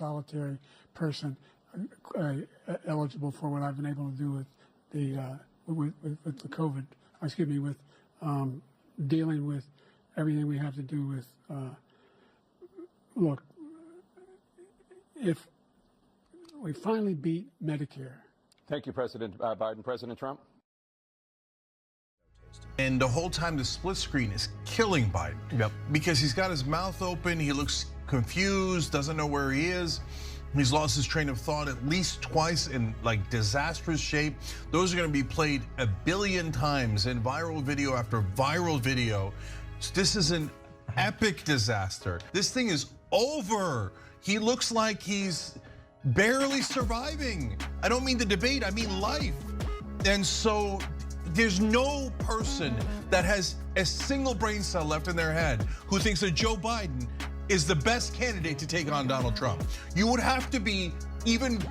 solitary person eligible for what I've been able to do with the COVID. Excuse me, with dealing with everything we have to do with. Look, if we finally beat Medicare. Thank you, President Biden. President Trump? And the whole time the split screen is killing Biden. Yep. Because he's got his mouth open, he looks confused, doesn't know where he is. He's lost his train of thought at least twice in like disastrous shape. Those are gonna be played a billion times in viral video after viral video. This is an epic disaster. This thing is over. He looks like he's barely surviving. I don't mean the debate, I mean life. And so there's no person that has a single brain cell left in their head who thinks that Joe Biden is the best candidate to take on Donald Trump. You would have to be even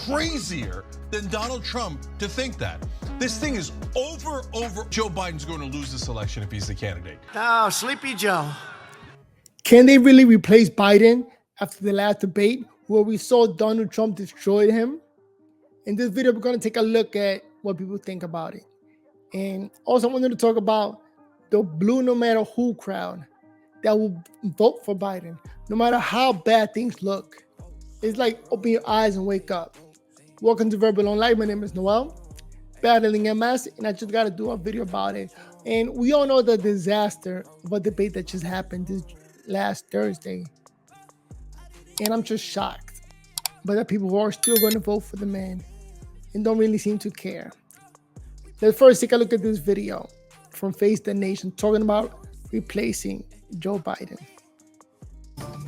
crazier than Donald Trump to think that. This thing is over. Joe Biden's going to lose this election if he's the candidate. Oh, Sleepy Joe. Can they really replace Biden after the last debate where we saw Donald Trump destroy him? In this video, we're going to take a look at what people think about it. And also I wanted to talk about the blue no matter who crowd that will vote for Biden, no matter how bad things look. It's like open your eyes and wake up. Welcome to Verbal on Life. My name is Noel, battling MS, and I just got to do a video about it. And we all know the disaster of a debate that just happened this last Thursday. And I'm just shocked by the people who are still going to vote for the man and don't really seem to care. Let's first take a look at this video from Face the Nation talking about replacing Joe Biden.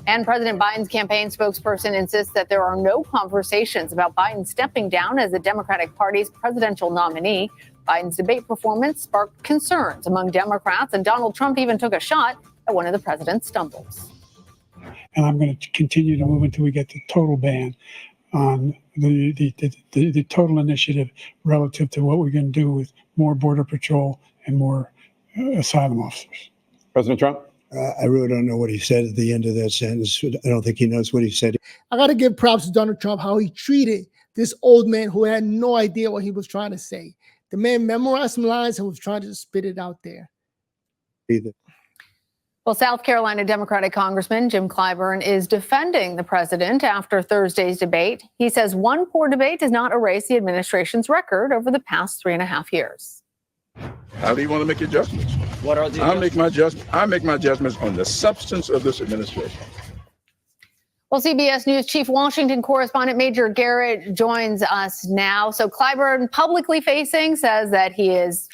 And President Biden's campaign spokesperson insists that there are no conversations about Biden stepping down as the Democratic Party's presidential nominee. Biden's debate performance sparked concerns among Democrats, and Donald Trump even took a shot at one of the president's stumbles. And I'm going to continue to move until we get the total ban on the total initiative relative to what we're going to do with more Border Patrol and more asylum officers. President Trump? I really don't know what he said at the end of that sentence. I don't think he knows what he said. I got to give props to Donald Trump, how he treated this old man who had no idea what he was trying to say. The man memorized some lines and was trying to spit it out there. Either. Well, South Carolina Democratic Congressman Jim Clyburn is defending the president after Thursday's debate. He says one poor debate does not erase the administration's record over the past 3.5 years. How do you want to make your judgments? What are the I make my judgments on the substance of this administration. Well, CBS News Chief Washington correspondent Major Garrett joins us now. So Clyburn, publicly facing, says that he is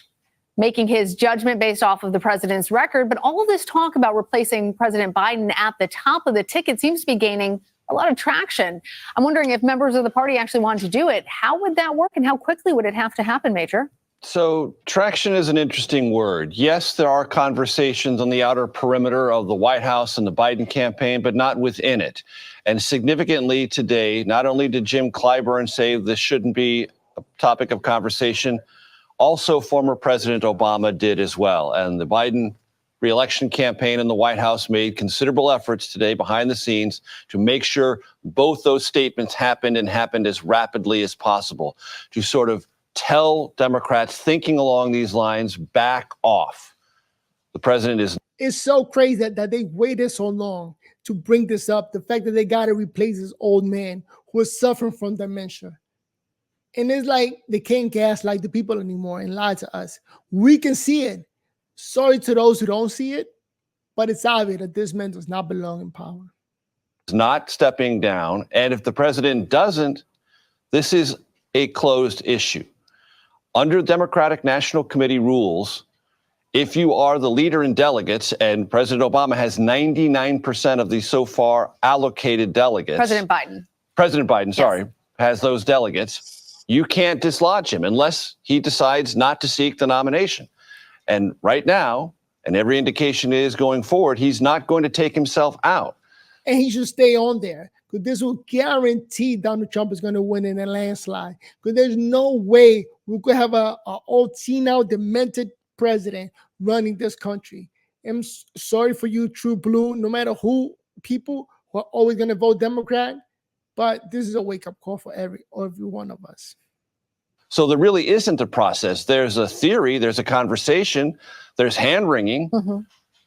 making his judgment based off of the president's record. But all of this talk about replacing President Biden at the top of the ticket seems to be gaining a lot of traction. I'm wondering if members of the party actually wanted to do it. How would that work and how quickly would it have to happen, Major? So traction is an interesting word. Yes, there are conversations on the outer perimeter of the White House and the Biden campaign, but not within it. And significantly today, not only did Jim Clyburn say this shouldn't be a topic of conversation, also former President Obama did as well. And the Biden re-election campaign and the White House made considerable efforts today behind the scenes to make sure both those statements happened and happened as rapidly as possible to sort of tell Democrats thinking along these lines, back off. The president is. It's so crazy that they waited so long to bring this up. The fact that they got to replace this old man who is suffering from dementia. And it's like they can't gaslight the people anymore and lie to us. We can see it. Sorry to those who don't see it, but it's obvious that this man does not belong in power. Not stepping down. And if the president doesn't, this is a closed issue. Under Democratic National Committee rules, if you are the leader in delegates, and President Obama has 99% of the so far allocated delegates. President Biden, sorry, has those delegates. You can't dislodge him unless he decides not to seek the nomination. And right now, and every indication is going forward, he's not going to take himself out. And he should stay on there, because this will guarantee Donald Trump is going to win in a landslide. Because there's no way we could have a old senile, demented president running this country. I'm sorry for you, True Blue. No matter who, people who are always going to vote Democrat, But this is a wake-up call for every one of us. So there really isn't a process. There's a theory, there's a conversation, there's hand-wringing,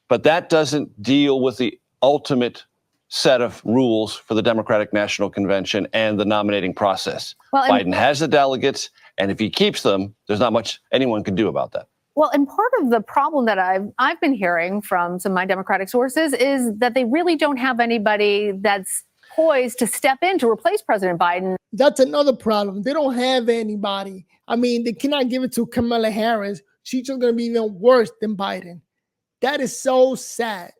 but that doesn't deal with the ultimate set of rules for the Democratic National Convention and the nominating process. Well, Biden has the delegates, and if he keeps them, there's not much anyone can do about that. Well, and part of the problem that I've been hearing from some of my Democratic sources is that they really don't have anybody that's poised to step in to replace President Biden. That's another problem. They don't have anybody. I mean, they cannot give it to Kamala Harris. She's just going to be even worse than Biden. That is so sad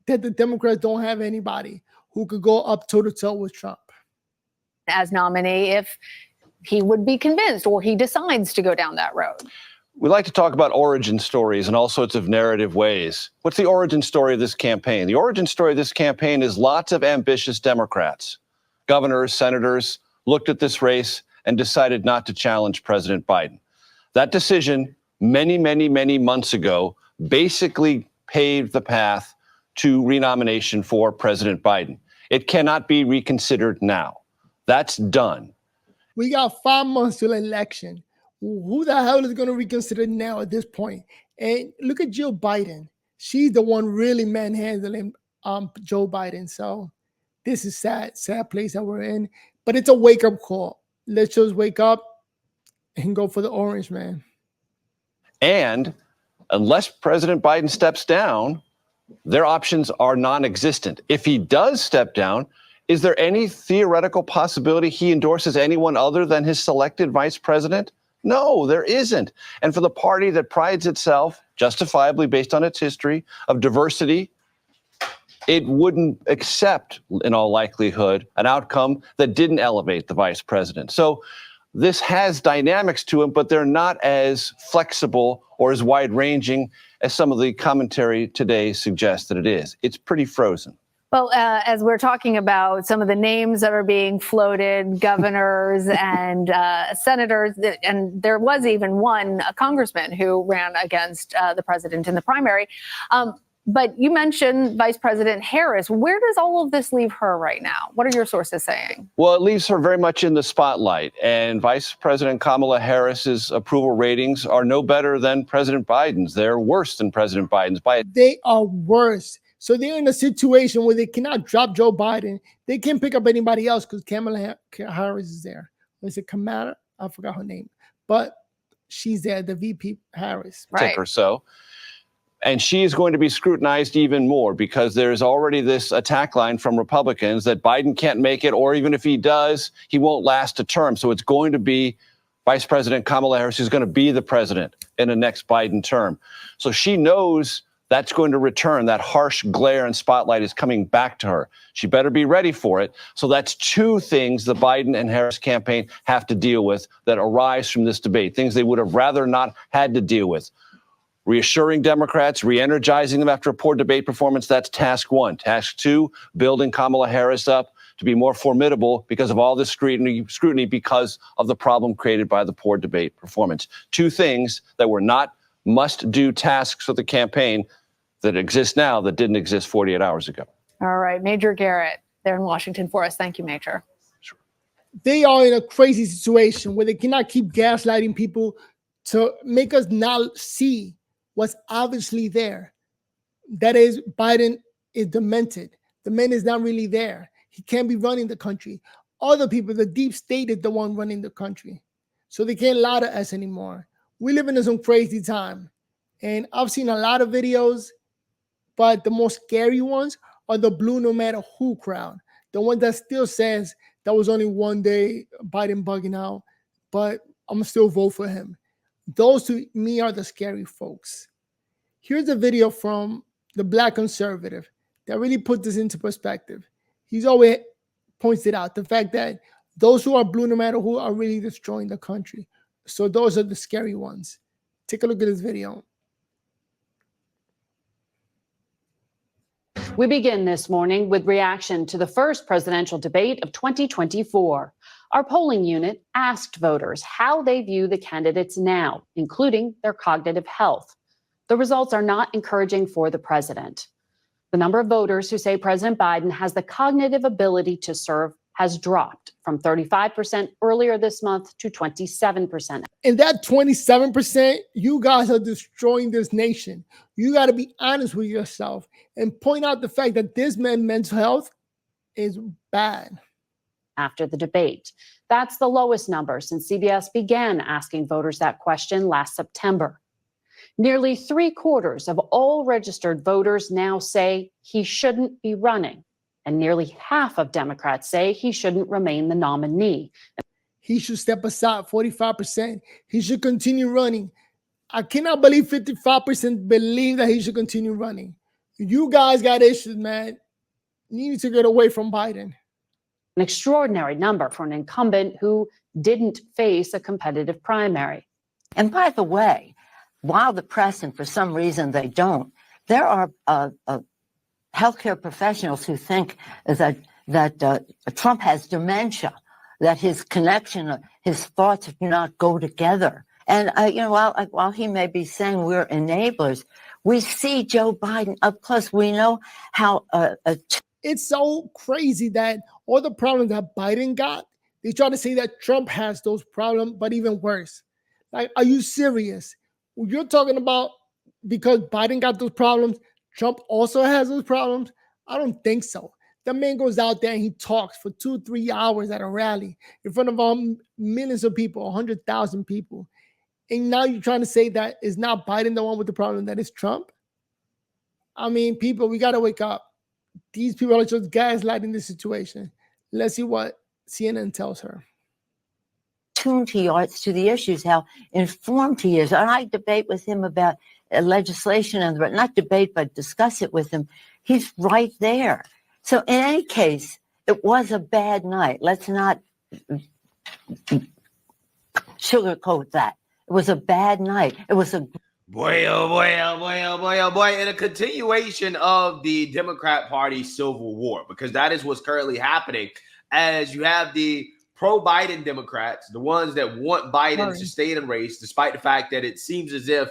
that the Democrats don't have anybody who could go up toe-to-toe with Trump As nominee, if he would be convinced or he decides to go down that road. We like to talk about origin stories in all sorts of narrative ways. What's the origin story of this campaign? The origin story of this campaign is lots of ambitious Democrats, governors, senators, looked at this race and decided not to challenge President Biden. That decision many, many, many months ago basically paved the path to renomination for President Biden. It cannot be reconsidered now. That's done. We got 5 months to the election. Who the hell is going to reconsider now at this point? And look at Jill Biden. She's the one really manhandling Joe Biden. So this is sad place that we're in. But it's a wake-up call. Let's just wake up and go for the orange, man. And unless President Biden steps down, their options are non-existent. If he does step down, is there any theoretical possibility he endorses anyone other than his selected vice president? No, there isn't. And for the party that prides itself, justifiably based on its history, of diversity, it wouldn't accept, in all likelihood, an outcome that didn't elevate the vice president. So this has dynamics to it, but they're not as flexible or as wide-ranging as some of the commentary today suggests that it is. It's pretty frozen. Well, as we're talking about some of the names that are being floated, governors and senators, and there was even one congressman who ran against the president in the primary. But you mentioned Vice President Harris. Where does all of this leave her right now? What are your sources saying? Well, it leaves her very much in the spotlight. And Vice President Kamala Harris's approval ratings are no better than President Biden's. They're worse than President Biden's. They are worse. So they're in a situation where they cannot drop Joe Biden. They can't pick up anybody else because Kamala Harris is there. Was it Kamala? I forgot her name. But she's there, the VP Harris. Right. Or so. And she is going to be scrutinized even more because there's already this attack line from Republicans that Biden can't make it, or even if he does, he won't last a term. So it's going to be Vice President Kamala Harris who's going to be the president in the next Biden term. So she knows that's going to return. That harsh glare and spotlight is coming back to her. She better be ready for it. So that's two things the Biden and Harris campaign have to deal with that arise from this debate, things they would have rather not had to deal with. Reassuring Democrats, re-energizing them after a poor debate performance, that's task one. Task two, building Kamala Harris up to be more formidable because of all this scrutiny because of the problem created by the poor debate performance. Two things that were not must-do tasks for the campaign that exist now that didn't exist 48 hours ago. All right, Major Garrett there in Washington for us. Thank you, Major. Sure. They are in a crazy situation where they cannot keep gaslighting people to make us not see what's obviously there. That is, Biden is demented. The man is not really there. He can't be running the country. Other people, the deep state is the one running the country. So they can't lie to us anymore. We live in some crazy time. And I've seen a lot of videos, but the most scary ones are the blue no matter who crowd. The one that still says that was only one day Biden bugging out, but I'm gonna still vote for him. Those to me are the scary folks. Here's a video from the Black conservative that really put this into perspective. He's always pointed out the fact that those who are blue no matter who are really destroying the country. So those are the scary ones. Take a look at this video. We begin this morning with reaction to the first presidential debate of 2024. Our polling unit asked voters how they view the candidates now, including their cognitive health. The results are not encouraging for the president. The number of voters who say President Biden has the cognitive ability to serve has dropped from 35% earlier this month to 27%. And that 27%, you guys are destroying this nation. You got to be honest with yourself and point out the fact that this man's mental health is bad. After the debate, that's the lowest number since CBS began asking voters that question last September. Nearly 3/4 of all registered voters now say he shouldn't be running, and nearly half of Democrats say he shouldn't remain the nominee. He should step aside, 45%. He should continue running. I cannot believe 55% believe that he should continue running. You guys got issues, man. You need to get away from Biden. An extraordinary number for an incumbent who didn't face a competitive primary. And by the way, while the press, and for some reason they don't, there are healthcare professionals who think that Trump has dementia, that his connection, his thoughts do not go together. And while he may be saying we're enablers, we see Joe Biden up close. We know how. It's so crazy that all the problems that Biden got, they try to say that Trump has those problems, but even worse. Like, are you serious? You're talking about because Biden got those problems, Trump also has those problems? I don't think so. The man goes out there and he talks for 2-3 hours at a rally in front of millions of people, 100,000 people. And now you're trying to say that it's not Biden the one with the problem, that it's Trump? I mean, people, we got to wake up. These people are just gaslighting the situation. Let's see what CNN tells her. Tuned he is to the issues, how informed he is. And I debate with him about legislation, and not debate, but discuss it with him. He's right there. So in any case, it was a bad night. Let's not sugarcoat that. It was a bad night. It was a boy, oh boy, oh boy, oh boy, oh boy. And a continuation of the Democrat Party civil war, because that is what's currently happening as you have the pro-Biden Democrats, the ones that want Biden to stay in the race, despite the fact that it seems as if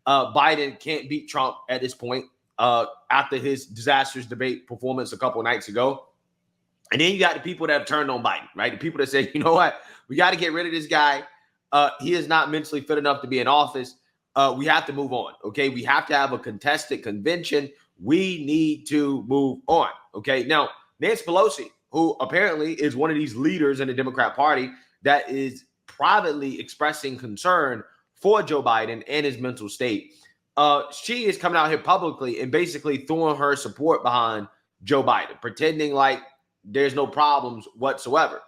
Biden can't beat Trump at this point after his disastrous debate performance a couple of nights ago. And then you got the people that have turned on Biden, right? The people that say, you know what, we got to get rid of this guy. He is not mentally fit enough to be in office. We have to move on, okay? We have to have a contested convention. We need to move on, okay? Now, Nancy Pelosi, who apparently is one of these leaders in the Democrat Party that is privately expressing concern for Joe Biden and his mental state, she is coming out here publicly and basically throwing her support behind Joe Biden, pretending like there's no problems whatsoever.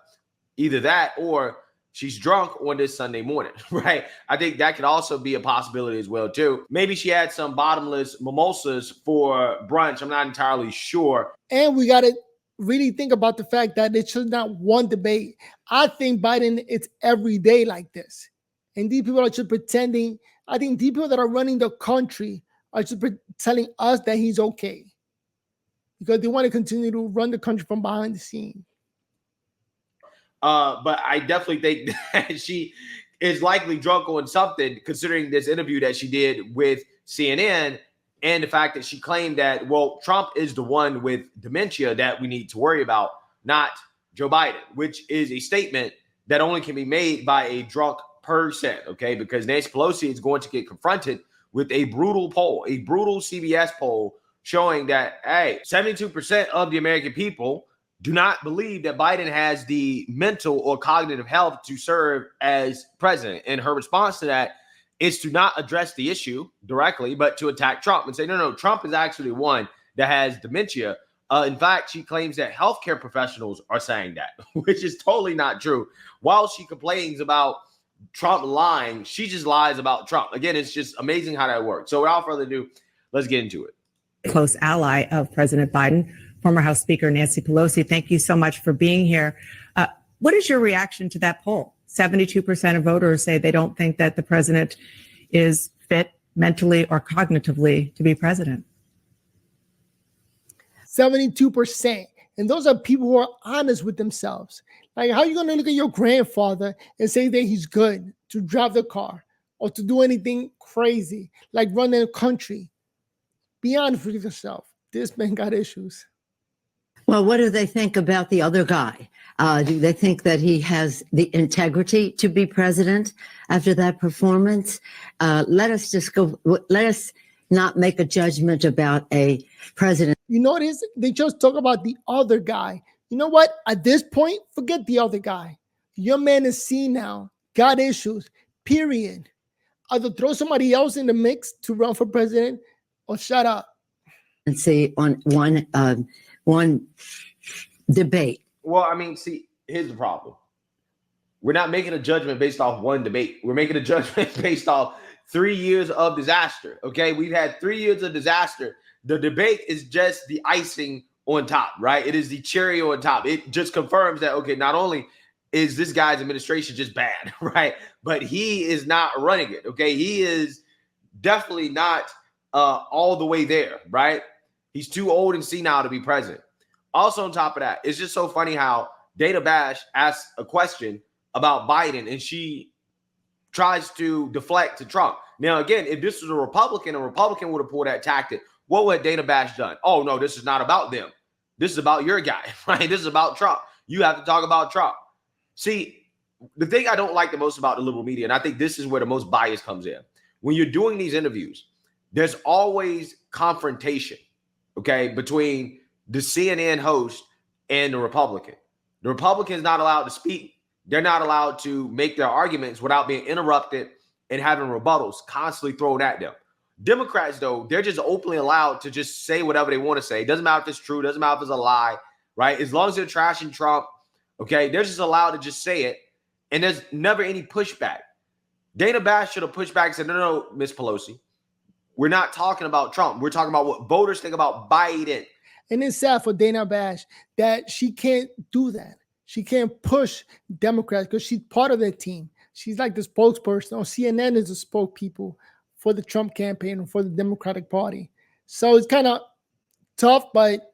Either that or she's drunk on this Sunday morning, right? I think that could also be a possibility as well, too. Maybe she had some bottomless mimosas for brunch. I'm not entirely sure. And we got to really think about the fact that it's just not one debate. I think Biden, it's every day like this. And these people are just pretending. I think these people that are running the country are just telling us that he's okay, because they want to continue to run the country from behind the scenes. But I definitely think that she is likely drunk on something, considering this interview that she did with CNN and the fact that she claimed that, well, Trump is the one with dementia that we need to worry about, not Joe Biden, which is a statement that only can be made by a drunk person, okay? Because Nancy Pelosi is going to get confronted with a brutal poll, a brutal CBS poll showing that, hey, 72% of the American people do not believe that Biden has the mental or cognitive health to serve as president. And her response to that is to not address the issue directly, but to attack Trump and say, no, Trump is actually one that has dementia. In fact, she claims that healthcare professionals are saying that, which is totally not true. While she complains about Trump lying, she just lies about Trump. Again, it's just amazing how that works. So without further ado, let's get into it. Close ally of President Biden, former House Speaker Nancy Pelosi, thank you so much for being here. What is your reaction to that poll? 72% of voters say they don't think that the president is fit mentally or cognitively to be president. 72%. And those are people who are honest with themselves. Like, how are you going to look at your grandfather and say that he's good to drive the car or to do anything crazy, like run a country? Be honest with yourself. This man got issues. Well, what do they think about the other guy? Do they think that he has the integrity to be president after that performance? Let us not make a judgment about a president. You notice they just talk about the other guy. You know what? At this point, forget the other guy. Your man is seen now, got issues, period. Either throw somebody else in the mix to run for president or shut up. And see on one debate. Well, I mean, see, here's the problem. We're not making a judgment based off one debate. We're making a judgment based off 3 years of disaster. Okay, we've had 3 years of disaster. The debate is just the icing on top, right? It is the cherry on top. It just confirms that, okay, not only is this guy's administration just bad, right? But he is not running it, okay? He is definitely not all the way there, right? He's too old and senile to be president. Also, on top of that, it's just so funny how Dana Bash asked a question about Biden and she tries to deflect to Trump. Now, again, if this was a Republican would have pulled that tactic. What would Dana Bash done? Oh, no, this is not about them. This is about your guy, right? This is about Trump. You have to talk about Trump. See, the thing I don't like the most about the liberal media, and I think this is where the most bias comes in. When you're doing these interviews, there's always confrontation, okay, between the CNN host and the Republican. The Republican is not allowed to speak. They're not allowed to make their arguments without being interrupted and having rebuttals constantly thrown at them. Democrats, though, they're just openly allowed to just say whatever they want to say. It doesn't matter if it's true. It doesn't matter if it's a lie, right? As long as they're trashing Trump, okay, they're just allowed to just say it. And there's never any pushback. Dana Bash should have pushed back and said, no, Miss Pelosi, we're not talking about Trump. We're talking about what voters think about Biden. And it's sad for Dana Bash that she can't do that. She can't push Democrats because she's part of their team. She's like the spokesperson, or CNN is the spokespeople for the Trump campaign and for the Democratic Party. So it's kind of tough, but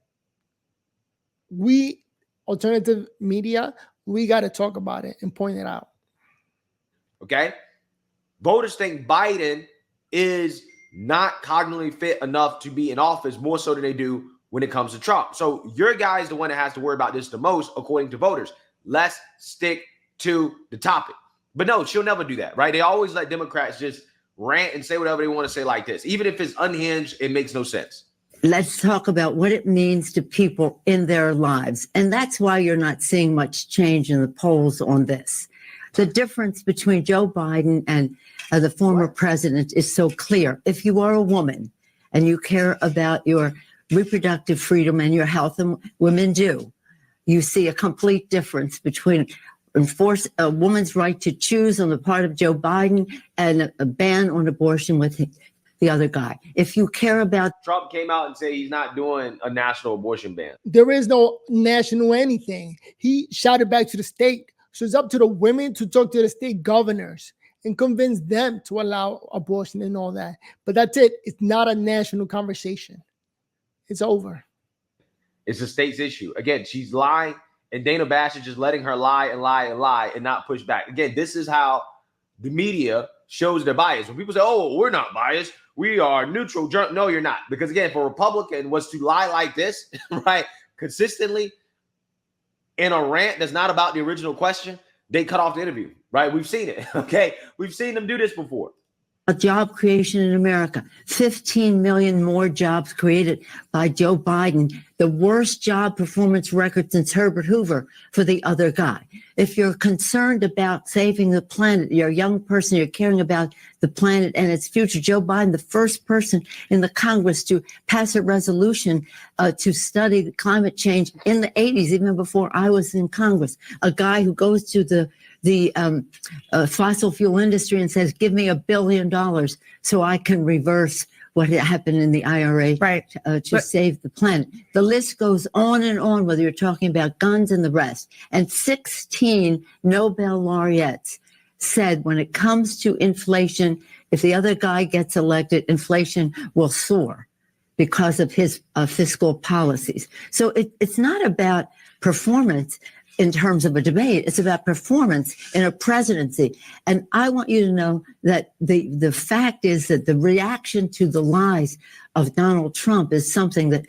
we, alternative media, we got to talk about it and point it out. Okay? Voters think Biden is not cognitively fit enough to be in office more so than they do when it comes to Trump. So your guy is the one that has to worry about this the most, according to voters. Let's stick to the topic. But no, she'll never do that, right? They always let Democrats just rant and say whatever they want to say like this. Even if it's unhinged, it makes no sense. Let's talk about what it means to people in their lives. And that's why you're not seeing much change in the polls on this. The difference between Joe Biden and the former president is so clear. If you are a woman and you care about your reproductive freedom and your health, and women do, you see a complete difference between enforce a woman's right to choose on the part of Joe Biden and a ban on abortion with the other guy. If you care about... Trump came out and said he's not doing a national abortion ban. There is no national anything. He shouted back to the state. So it's up to the women to talk to the state governors and convince them to allow abortion and all that. But that's it. It's not a national conversation. It's over. It's a state's issue. Again, she's lying, and Dana Bash is just letting her lie and lie and lie and not push back. Again, this is how the media shows their bias. When people say, oh, we're not biased, we are neutral. No, you're not. Because again, if a Republican was to lie like this, right, consistently in a rant that's not about the original question, they cut off the interview, right? We've seen it, okay? We've seen them do this before. Job creation in America, 15 million more jobs created by Joe Biden, the worst job performance record since Herbert Hoover for the other guy. If you're concerned about saving the planet, you're a young person, you're caring about the planet and its future, Joe Biden, the first person in the Congress to pass a resolution to study climate change in the 80s, even before I was in Congress, a guy who goes to the fossil fuel industry and says, give me $1 billion so I can reverse what happened in the IRA to save the planet. The list goes on and on, whether you're talking about guns and the rest. And 16 Nobel laureates said when it comes to inflation, if the other guy gets elected, inflation will soar because of his fiscal policies. So it's not about performance in terms of a debate. It's about performance in a presidency. And I want you to know that the fact is that the reaction to the lies of Donald Trump is something that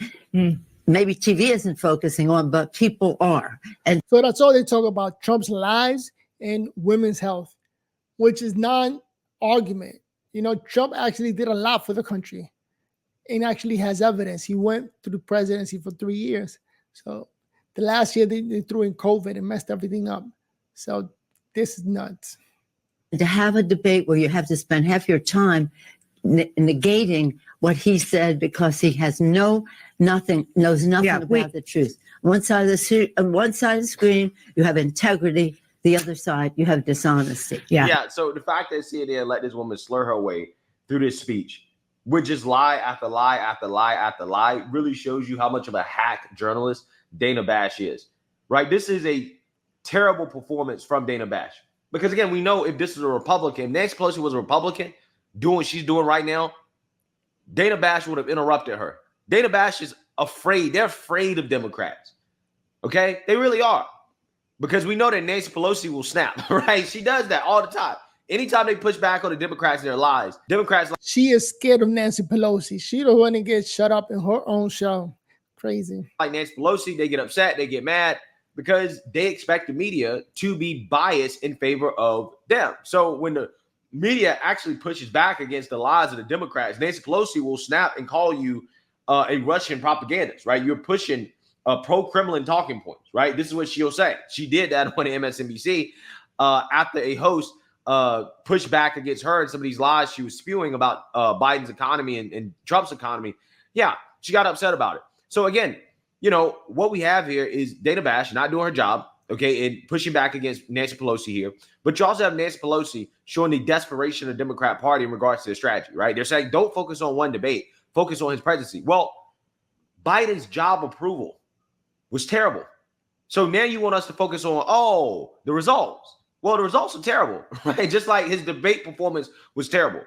maybe TV isn't focusing on, but people are. And So that's all they talk about, Trump's lies and women's health, which is non-argument. You know, Trump actually did a lot for the country and actually has evidence. He went through the presidency for 3 years. So the last year they threw in COVID and messed everything up. So this is nuts. to have a debate where you have to spend half your time negating what he said because he has knows nothing about the truth. One side of the screen, you have integrity. The other side, you have dishonesty. Yeah. So the fact that CNN let this woman slur her way through this speech with just lie after lie after lie after lie really shows you how much of a hack journalist Dana Bash is. Right? This is a terrible performance from Dana Bash. Because again, we know if this is a Republican, Nancy Pelosi was a Republican doing what she's doing right now, Dana Bash would have interrupted her. Dana Bash is afraid. They're afraid of Democrats. Okay? They really are. Because we know that Nancy Pelosi will snap, right? She does that all the time. Anytime they push back on the Democrats and their lies, Democrats... She is scared of Nancy Pelosi. She don't want to get shut up in her own show. Crazy. Like Nancy Pelosi, they get upset, they get mad because they expect the media to be biased in favor of them. So when the media actually pushes back against the lies of the Democrats, Nancy Pelosi will snap and call you a Russian propagandist, right? You're pushing pro-Kremlin talking points, right? This is what she'll say. She did that on MSNBC after a host pushed back against her and some of these lies she was spewing about Biden's economy and Trump's economy. Yeah, she got upset about it. So again, you know, what we have here is Dana Bash not doing her job, okay, and pushing back against Nancy Pelosi here. But you also have Nancy Pelosi showing the desperation of the Democrat Party in regards to their strategy, right? They're saying, don't focus on one debate, focus on his presidency. Well, Biden's job approval was terrible. So now you want us to focus on, the results. Well, the results are terrible, right? Just like his debate performance was terrible.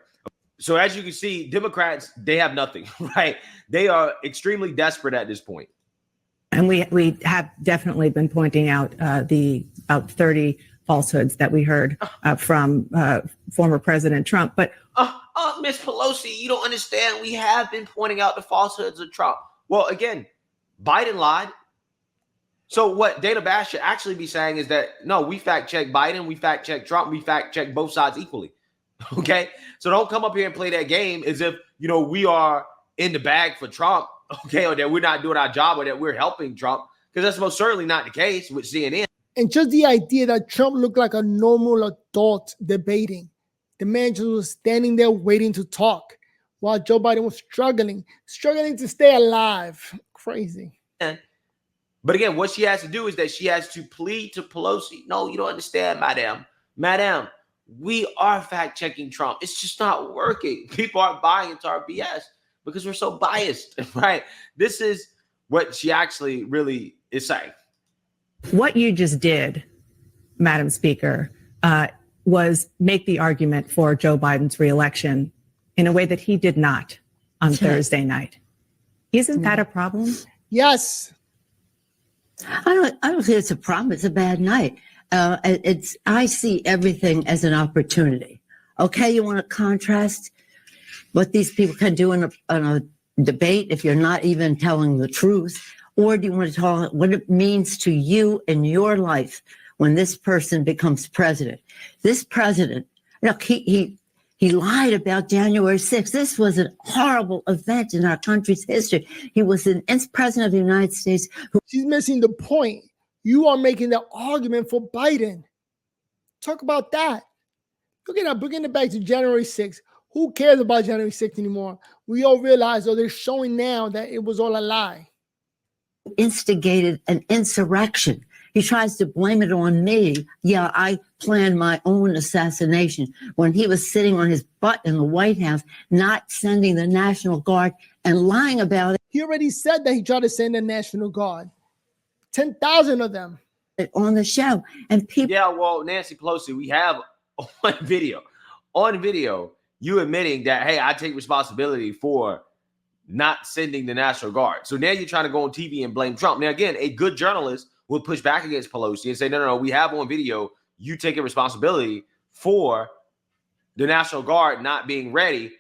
So as you can see, Democrats, they have nothing, right? They are extremely desperate at this point. And we have definitely been pointing out the about 30 falsehoods that we heard from former President Trump. But Miss Pelosi, you don't understand. We have been pointing out the falsehoods of Trump. Well, again, Biden lied. So what Dana Bash should actually be saying is that, no, we fact-check Biden, we fact-check Trump, we fact-check both sides equally. Okay? So don't come up here and play that game as if, you know, we are in the bag for Trump, okay, or that we're not doing our job or that we're helping Trump, because that's most certainly not the case with CNN. And just the idea that Trump looked like a normal adult debating. The man just was standing there waiting to talk while Joe Biden was struggling to stay alive. Crazy. But again, what she has to do is that she has to plead to Pelosi. No, you don't understand, madam. We are fact-checking Trump. It's just not working. People aren't buying into our BS because we're so biased, right? This is what she actually really is saying. what you just did, Madam Speaker, was make the argument for Joe Biden's reelection in a way that he did not on Thursday night. Isn't that a problem? Yes. I don't think it's a problem. It's a bad night. I see everything as an opportunity. Okay, you want to contrast what these people can do in a debate if you're not even telling the truth, or do you want to talk what it means to you in your life when this person becomes president? This president, look, he lied about January 6th. This was a horrible event in our country's history. He was an ex-president of the United States. She's missing the point. You are making the argument for Biden. Talk about that. Look at that. Bringing it back to January 6th. Who cares about January 6th anymore? We all realize, or they're showing now, that it was all a lie. Instigated an insurrection. He tries to blame it on me. Yeah, I planned my own assassination when he was sitting on his butt in the White House, not sending the National Guard and lying about it. He already said that he tried to send the National Guard. 10,000 of them. On the show. And people. Yeah, well, Nancy Pelosi, we have on video, you admitting that, hey, I take responsibility for not sending the National Guard. So now you're trying to go on TV and blame Trump. Now, again, a good journalist will push back against Pelosi and say, no, we have on video, you taking responsibility for the National Guard not being ready.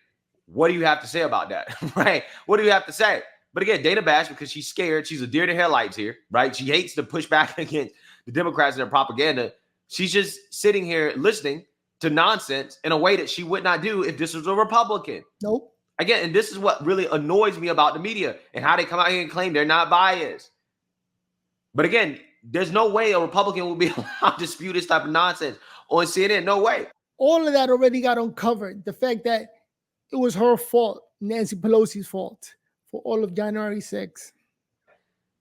What do you have to say about that? Right? What do you have to say? But again, Dana Bash, because she's scared, she's a deer to headlights here, right? She hates to push back against the Democrats and their propaganda. She's just sitting here listening to nonsense in a way that she would not do if this was a Republican. Nope. Again, and this is what really annoys me about the media and how they come out here and claim they're not biased. But again, there's no way a Republican will be allowed to spew this type of nonsense on CNN. No way. All of that already got uncovered. The fact that it was her fault, Nancy Pelosi's fault, for all of January 6th.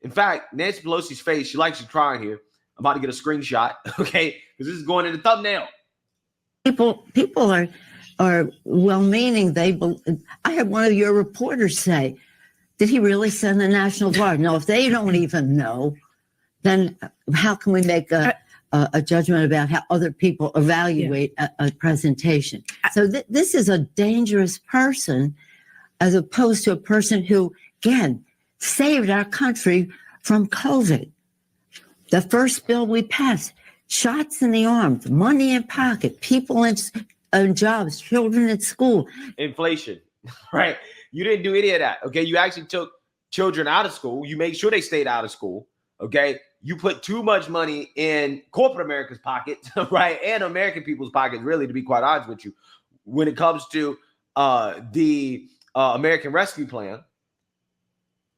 In fact, Nancy Pelosi's face, she likes to crying here. I'm about to get a screenshot, okay? Because this is going in the thumbnail. People are well-meaning. I had one of your reporters say, did he really send the National Guard? No, if they don't even know, then how can we make a judgment about how other people evaluate a presentation? So this is a dangerous person as opposed to a person who, again, saved our country from COVID. The first bill we passed, shots in the arm, money in pocket, people in jobs, children at school. Inflation, right? You didn't do any of that, okay? You actually took children out of school. You made sure they stayed out of school, okay? You put too much money in corporate America's pockets, right? And American people's pockets, really, to be quite honest with you, when it comes to the American Rescue Plan.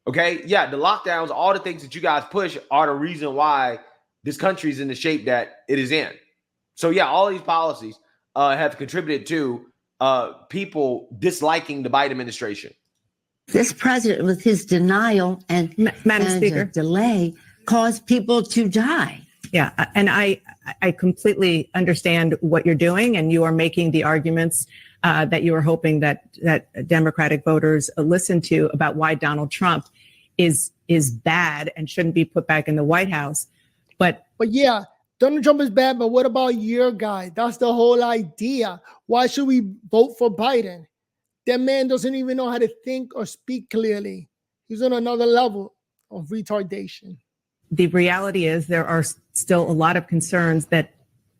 Okay, yeah, the lockdowns, all the things that you guys push are the reason why this country is in the shape that it is in. So yeah, all these policies have contributed to people disliking the Biden administration. This president, with his denial and delay, caused people to die. Yeah, and I completely understand what you're doing, and you are making the arguments that you were hoping that Democratic voters listen to about why Donald Trump is bad and shouldn't be put back in the White House. But yeah, Donald Trump is bad, but what about your guy? That's the whole idea. Why should we vote for Biden? That man doesn't even know how to think or speak clearly. He's on another level of retardation. the reality is there are still a lot of concerns that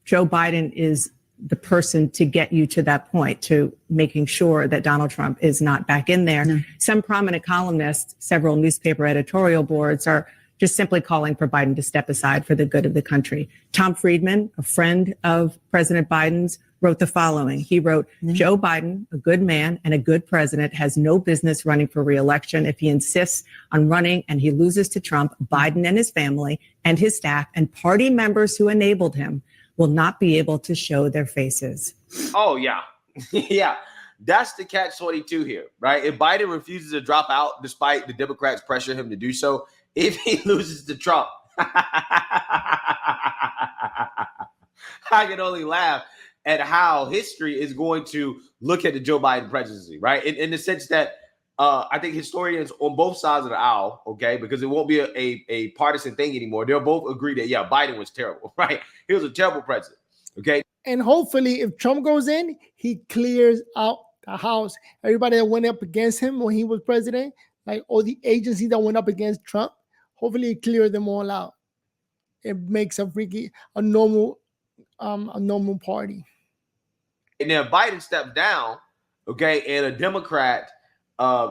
Joe Biden is the person to get you to that point, to making sure that Donald Trump is not back in there. No. Some prominent columnists, several newspaper editorial boards are just simply calling for Biden to step aside for the good of the country. Tom Friedman, a friend of President Biden's, wrote the following. He wrote, Joe Biden, a good man and a good president, has no business running for re-election. If he insists on running and he loses to Trump, Biden and his family and his staff and party members who enabled him will not be able to show their faces. Oh, yeah. Yeah. That's the catch-22 here, right? If Biden refuses to drop out despite the Democrats pressure him to do so, if he loses to Trump, I can only laugh at how history is going to look at the Joe Biden presidency, right? In the sense that I think historians on both sides of the aisle, okay, because it won't be a partisan thing anymore, they'll both agree that, yeah, Biden was terrible, right? He was a terrible president, okay? And hopefully if Trump goes in, he clears out the House. Everybody that went up against him when he was president, like all the agencies that went up against Trump, hopefully he cleared them all out. It makes a normal party. And then Biden steps down, okay, and a Democrat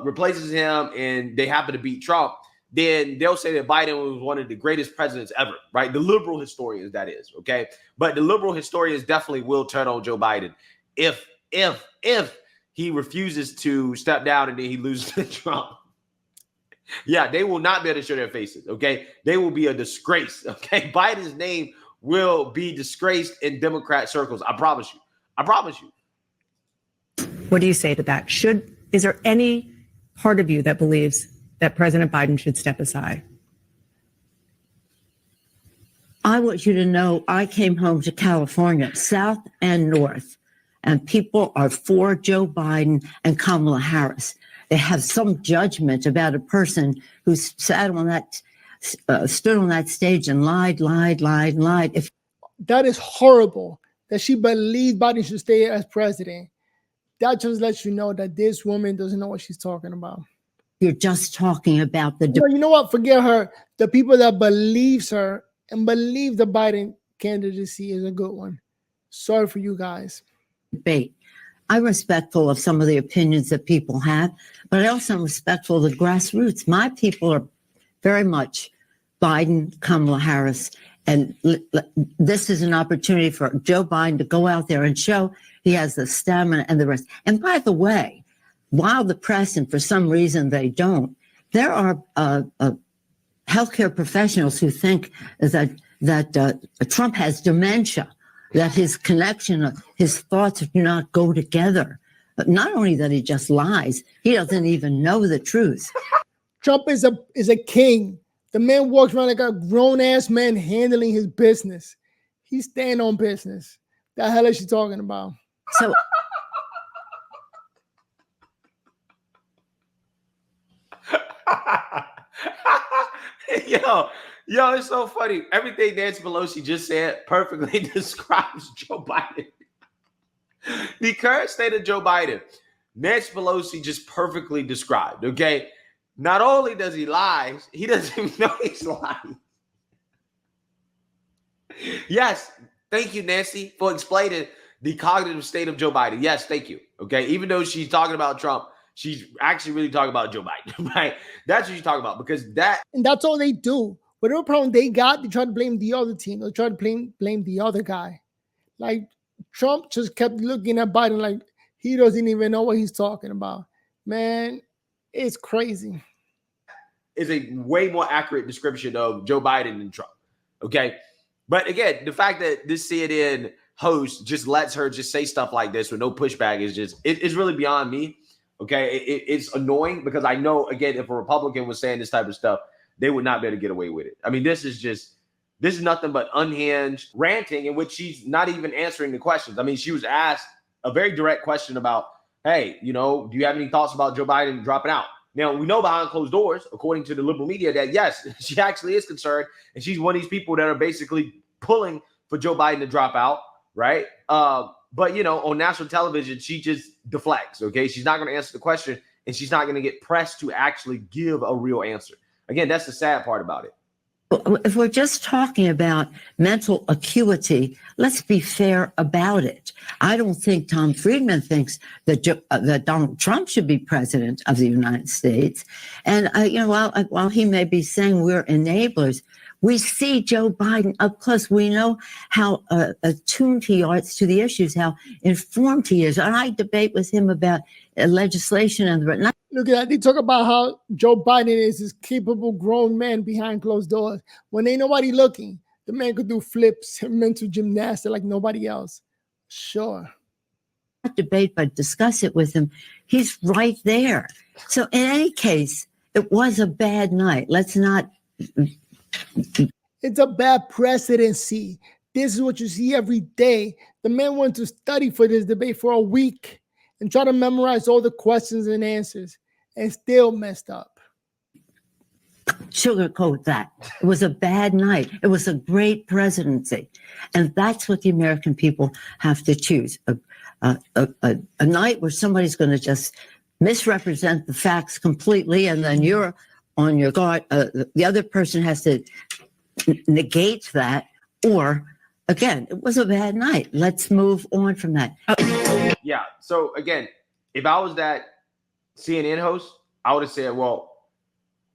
replaces him and they happen to beat Trump, then they'll say that Biden was one of the greatest presidents ever, right? The liberal historians, that is, okay? But the liberal historians definitely will turn on Joe Biden if he refuses to step down and then he loses to Trump. Yeah, they will not be able to show their faces, okay? They will be a disgrace, okay? Biden's name will be disgraced in Democrat circles. I promise you. I promise you. What do you say to that? Is there any part of you that believes that President Biden should step aside? I want you to know I came home to California, South and North, and people are for Joe Biden and Kamala Harris. They have some judgment about a person who sat on that, stood on that stage and lied. That is horrible that she believed Biden should stay as president. That just lets you know that this woman doesn't know what she's talking about. You're just talking about the... You know what? Forget her. The people that believes her and believe the Biden candidacy is a good one. Sorry for you guys. Debate. I'm respectful of some of the opinions that people have, but I also am respectful of the grassroots. My people are very much Biden, Kamala Harris, and this is an opportunity for Joe Biden to go out there and show he has the stamina and the rest. And by the way, while the press, and for some reason they don't, there are healthcare professionals who think that Trump has dementia, that his connection, his thoughts do not go together. But not only that he just lies, he doesn't even know the truth. Trump is a king. The man walks around like a grown-ass man handling his business. He's staying on business. The hell is she talking about? So Yo, it's so funny. Everything Nancy Pelosi just said perfectly describes Joe Biden. The current state of Joe Biden, Nancy Pelosi just perfectly described, okay? Not only does he lie, he doesn't even know he's lying. Yes, thank you, Nancy, for explaining the cognitive state of Joe Biden. Yes, thank you, okay? Even though she's talking about Trump, she's actually really talking about Joe Biden, right? That's what she's talking about, because that... And that's all they do. Whatever problem they got, they try to blame the other team. They try to blame the other guy. Like, Trump just kept looking at Biden like he doesn't even know what he's talking about. Man, it's crazy. Is a way more accurate description of Joe Biden than Trump, okay? But again, the fact that this CNN host just lets her just say stuff like this with no pushback is just, it's really beyond me, okay? It's annoying because I know, again, if a Republican was saying this type of stuff, they would not be able to get away with it. I mean, this is nothing but unhinged ranting in which she's not even answering the questions. I mean, she was asked a very direct question about, hey, do you have any thoughts about Joe Biden dropping out? Now, we know behind closed doors, according to the liberal media, that yes, she actually is concerned. And she's one of these people that are basically pulling for Joe Biden to drop out, right? But, on national television, she just deflects, okay? She's not going to answer the question, and she's not going to get pressed to actually give a real answer. Again, that's the sad part about it. if we're just talking about mental acuity, let's be fair about it. I don't think Tom Friedman thinks that that Donald Trump should be president of the United States. And while he may be saying we're enablers, we see Joe Biden up close. We know how attuned he is to the issues, how informed he is. And I debate with him about legislation and look at that. They talk about how Joe Biden is this capable grown man behind closed doors. When ain't nobody looking, the man could do flips and mental gymnastics like nobody else. Sure. Not debate, but discuss it with him. He's right there. So in any case, it was a bad night. Let's not. It's a bad presidency. This is what you see every day. The man went to study for this debate for a week and try to memorize all the questions and answers and still messed up. Sugarcoat that. It was a bad night. It was a great presidency. And that's what the American people have to choose. A night where somebody's going to just misrepresent the facts completely, and then you're on your guard. The other person has to negate that. Or, again, it was a bad night. Let's move on from that. Yeah. So, again, if I was that CNN host, I would have said, well,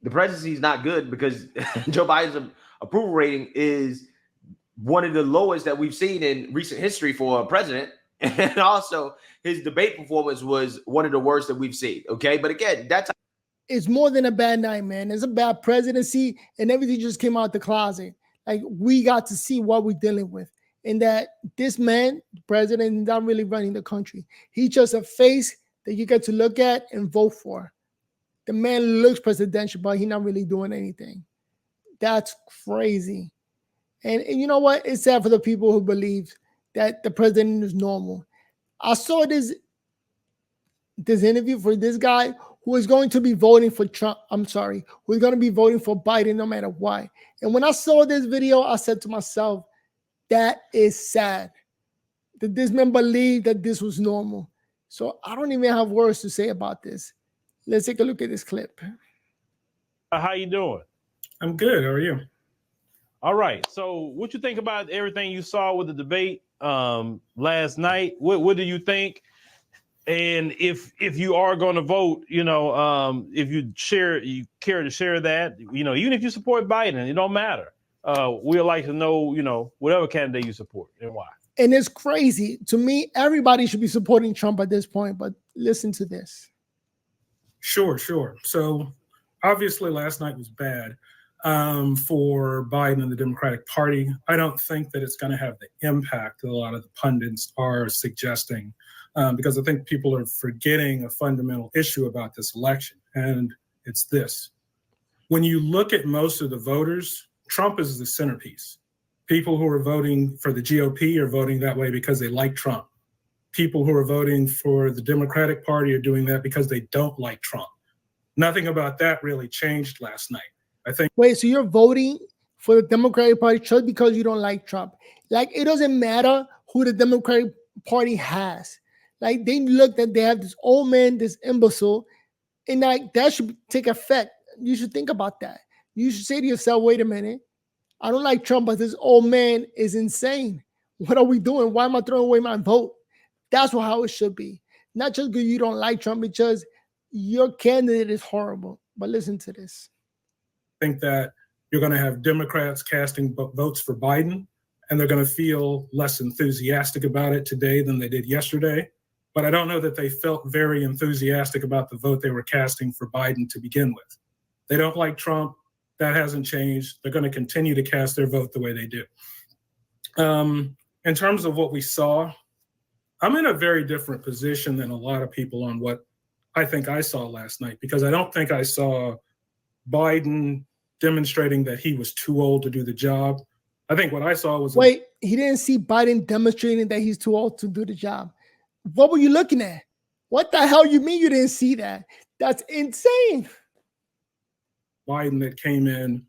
the presidency is not good because Joe Biden's approval rating is one of the lowest that we've seen in recent history for a president. And also his debate performance was one of the worst that we've seen. Okay. But again, that's. It's more than a bad night, man. It's a bad presidency and everything just came out the closet. Like, we got to see what we're dealing with. And that this man, the president, is not really running the country. He's just a face that you get to look at and vote for. The man looks presidential, but he's not really doing anything. That's crazy. And you know what? It's sad for the people who believe that the president is normal. I saw this interview for this guy who is going to be voting for Trump. I'm sorry, who is going to be voting for Biden no matter what. And when I saw this video, I said to myself, that is sad that this man believed that this was normal. So I don't even have words to say about this. Let's take a look at this clip. How you doing? I'm good. How are you? All right. So what you think about everything you saw with the debate last night? What do you think? And if you are going to vote, if you care to share that, even if you support Biden, it don't matter. We'd like to know, whatever candidate you support and why. And it's crazy. To me, everybody should be supporting Trump at this point, but listen to this. Sure. So obviously last night was bad for Biden and the Democratic Party. I don't think that it's going to have the impact that a lot of the pundits are suggesting, because I think people are forgetting a fundamental issue about this election, and it's this. When you look at most of the voters, Trump is the centerpiece. People who are voting for the GOP are voting that way because they like Trump. People who are voting for the Democratic Party are doing that because they don't like Trump. Nothing about that really changed last night. I think. Wait, so you're voting for the Democratic Party just because you don't like Trump? Like, it doesn't matter who the Democratic Party has. Like, they look that they have this old man, this imbecile, and like that should take effect. You should think about that. You should say to yourself, wait a minute, I don't like Trump, but this old man is insane. What are we doing? Why am I throwing away my vote? That's how it should be. Not just because you don't like Trump, because your candidate is horrible. But listen to this. I think that you're going to have Democrats casting votes for Biden, and they're going to feel less enthusiastic about it today than they did yesterday. But I don't know that they felt very enthusiastic about the vote they were casting for Biden to begin with. They don't like Trump. That hasn't changed. They're going to continue to cast their vote the way they do. In terms of what we saw, I'm in a very different position than a lot of people on what I think I saw last night, because I don't think I saw Biden demonstrating that he was too old to do the job. I think what I saw was... Wait, he didn't see Biden demonstrating that he's too old to do the job. What were you looking at? What the hell you mean you didn't see that? That's insane. Biden that came in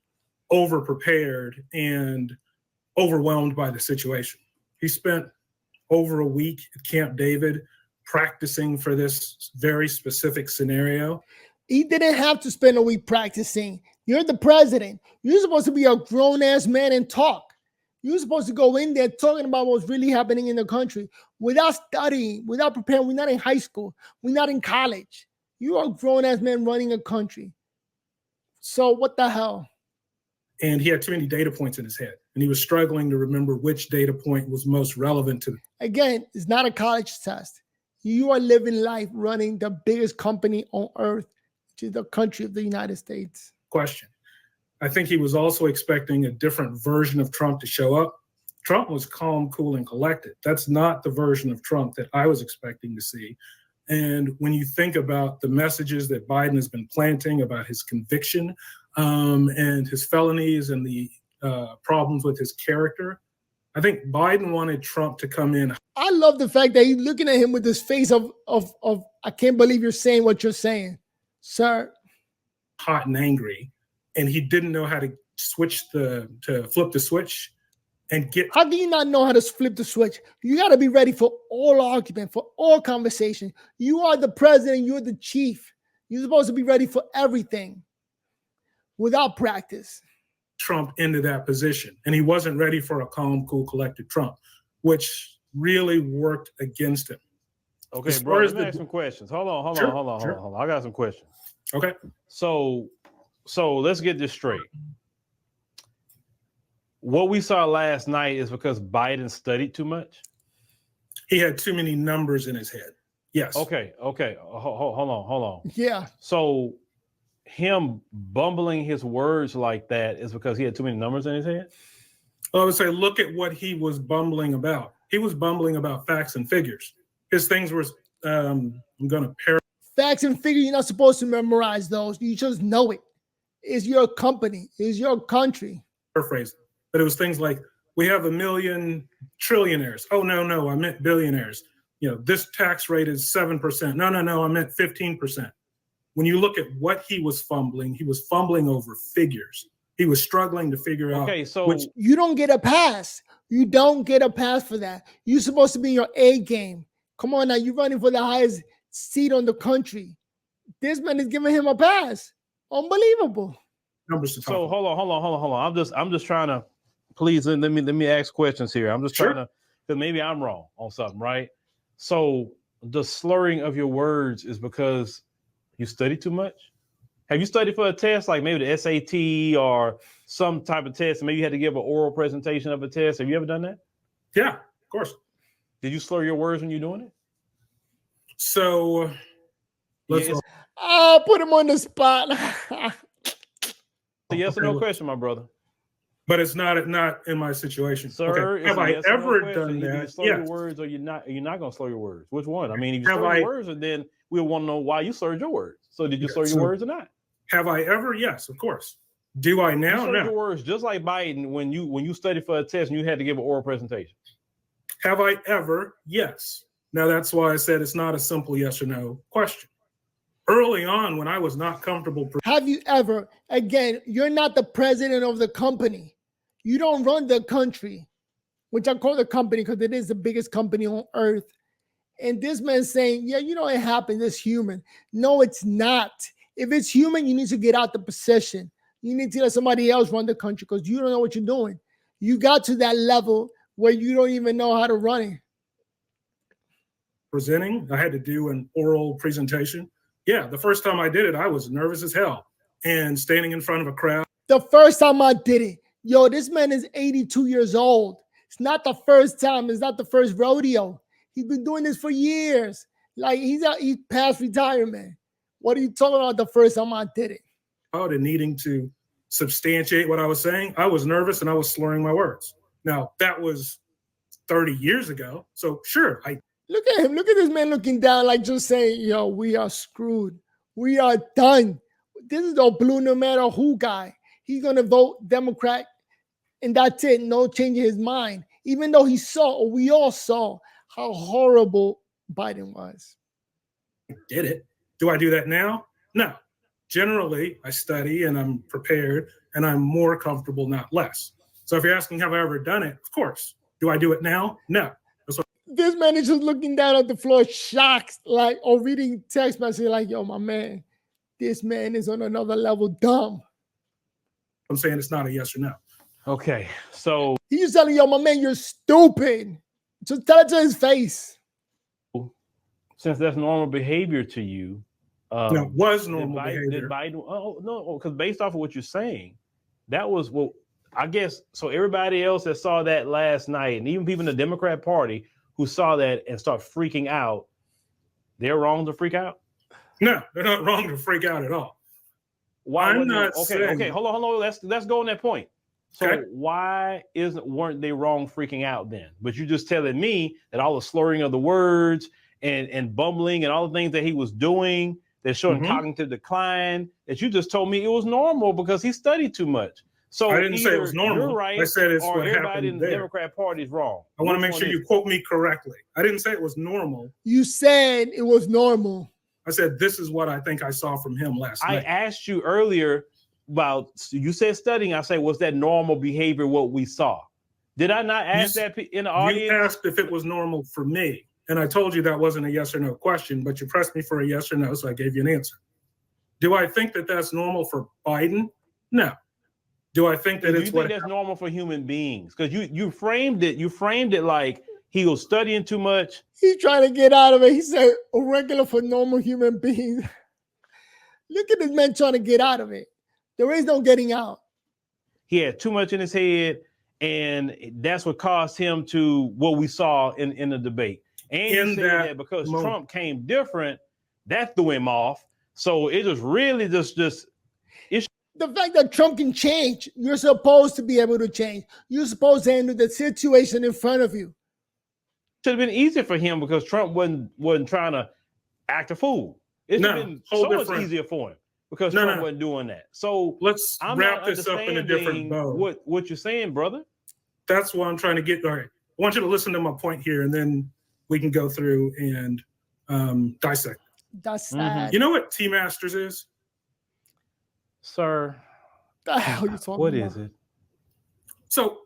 over-prepared and overwhelmed by the situation. He spent over a week at Camp David practicing for this very specific scenario. He didn't have to spend a week practicing. You're the president. You're supposed to be a grown-ass man and talk. You're supposed to go in there talking about what's really happening in the country without studying, without preparing. We're not in high school. We're not in college. You are a grown-ass man running a country. So what the hell? And he had too many data points in his head, and he was struggling to remember which data point was most relevant to them. Again, it's not a college test. You are living life running the biggest company on earth, which is the country of the United States. Question. I think he was also expecting a different version of Trump to show up. Trump was calm, cool, and collected. That's not the version of Trump that I was expecting to see. And when you think about the messages that Biden has been planting about his conviction and his felonies and the problems with his character, I think Biden wanted Trump to come in. I love the fact that he's looking at him with this face of I can't believe you're saying what you're saying, sir. Hot and angry, and he didn't know how to flip the switch and get. How do you not know how to flip the switch? You got to be ready for all argument, for all conversation. You are the president. You're the chief. You're supposed to be ready for everything without practice. Trump into that position, and he wasn't ready for a calm, cool, collected Trump, which really worked against him. Okay, bro, let me ask some questions. Hold on. I got some questions. Okay. So let's get this straight. What we saw last night is because Biden studied too much? He had too many numbers in his head. Yes. Okay. Hold on. Yeah. So him bumbling his words like that is because he had too many numbers in his head? Well, I would say, look at what he was bumbling about. He was bumbling about facts and figures. His things were, I'm going to paraphrase. Facts and figures, you're not supposed to memorize those. You just know it. It's your company. It's your country. Paraphrase. But it was things like, we have 1 million trillionaires. Oh, no, I meant billionaires. You know, this tax rate is 7%. No, I meant 15%. When you look at what he was fumbling over figures. He was struggling to figure out. Okay, so you don't get a pass. You don't get a pass for that. You're supposed to be in your A game. Come on now, you're running for the highest seat on the country. This man is giving him a pass. Unbelievable. Numbers to talk so hold on. I'm just trying to, please let me ask questions here. I'm just trying to, because maybe I'm wrong on something, right? So the slurring of your words is because you study too much? Have you studied for a test, like maybe the SAT or some type of test? Maybe you had to give an oral presentation of a test. Have you ever done that? Yeah, of course. Did you slur your words when you're doing it? So let's. Put him on the spot. It's a yes or no question, my brother. But it's not in my situation. Sir, okay. Have I ever done Either that? you slow your words or you're not going to slow your words. Which one? I mean, if you Have slur your words, and then we'll want to know why you slurred your words. So did you slur your words or not? Have I ever? Yes, of course. Do I now? You slurred No. your words just like Biden when you studied for a test and you had to give an oral presentation. Have I ever? Yes. Now that's why I said it's not a simple yes or no question. Early on, when I was not comfortable. Have you ever? Again, you're not the president of the company. You don't run the country, which I call the company because it is the biggest company on earth. And this man's saying, yeah, it happened. It's human. No, it's not. If it's human, you need to get out the position. You need to let somebody else run the country because you don't know what you're doing. You got to that level where you don't even know how to run it. Presenting, I had to do an oral presentation. Yeah, the first time I did it, I was nervous as hell. And standing in front of a crowd. The first time I did it, this man is 82 years old. It's not the first time. It's not the first rodeo. He's been doing this for years. Like he's past retirement. What are you talking about the first time I did it? And needing to substantiate what I was saying, I was nervous and I was slurring my words. Now, that was 30 years ago. So sure, Look at him. Look at this man looking down, like just saying, we are screwed. We are done. This is the blue no matter who guy. He's going to vote Democrat, and that's it. No change in his mind. Even though we all saw how horrible Biden was. I did it. Do I do that now? No. Generally, I study and I'm prepared and I'm more comfortable, not less. So if you're asking, have I ever done it? Of course. Do I do it now? No. This man is just looking down at the floor, shocked, or reading text message like, yo, my man, this man is on another level dumb. I'm saying it's not a yes or no. Okay, so he's just telling, yo, my man, you're stupid. Just tell it to his face. Since that's normal behavior to you, it was normal behavior. Did Biden? Oh no, because based off of what you're saying, that was I guess so. Everybody else that saw that last night, and even people in the Democrat Party who saw that and start freaking out, they're wrong to freak out? No, they're not wrong to freak out at all. Why? I'm not saying. Okay, hold on. Let's go on that point. So why weren't they wrong freaking out then? But you're just telling me that all the slurring of the words and bumbling and all the things that he was doing that showing cognitive decline, that you just told me it was normal because he studied too much. So I didn't say it was normal. You're right, I said it's what everybody happened in the there. Democrat Party is wrong. I want to make sure you quote me correctly. I didn't say it was normal. You said it was normal. I said this is what I think I saw from him last night. I asked you earlier about, you said studying. I say, was that normal behavior what we saw? Did I not ask that in the audience? You asked if it was normal for me, and I told you that wasn't a yes or no question, but you pressed me for a yes or no, so I gave you an answer. Do I think that that's normal for Biden? No. Do I think that Do you think that's normal for human beings? Because you framed it like he was studying too much. He's trying to get out of it. He said regular for normal human beings. Look at this man trying to get out of it. There is no getting out. He had too much in his head, and that's what caused him to what we saw in the debate. And you said that because Trump came different, that threw him off. So it just really just the fact that Trump can change, you're supposed to be able to change. You're supposed to handle the situation in front of you. Should have been easier for him because Trump wasn't trying to act a fool. It should have been so much easier for him because Trump wasn't doing that. So let's wrap this up in a different bow. What you're saying, brother? That's what I'm trying to get. All right, I want you to listen to my point here, and then we can go through and dissect. That's sad. You know what T-Masters is? Sir, the hell you talking what about? is it? So,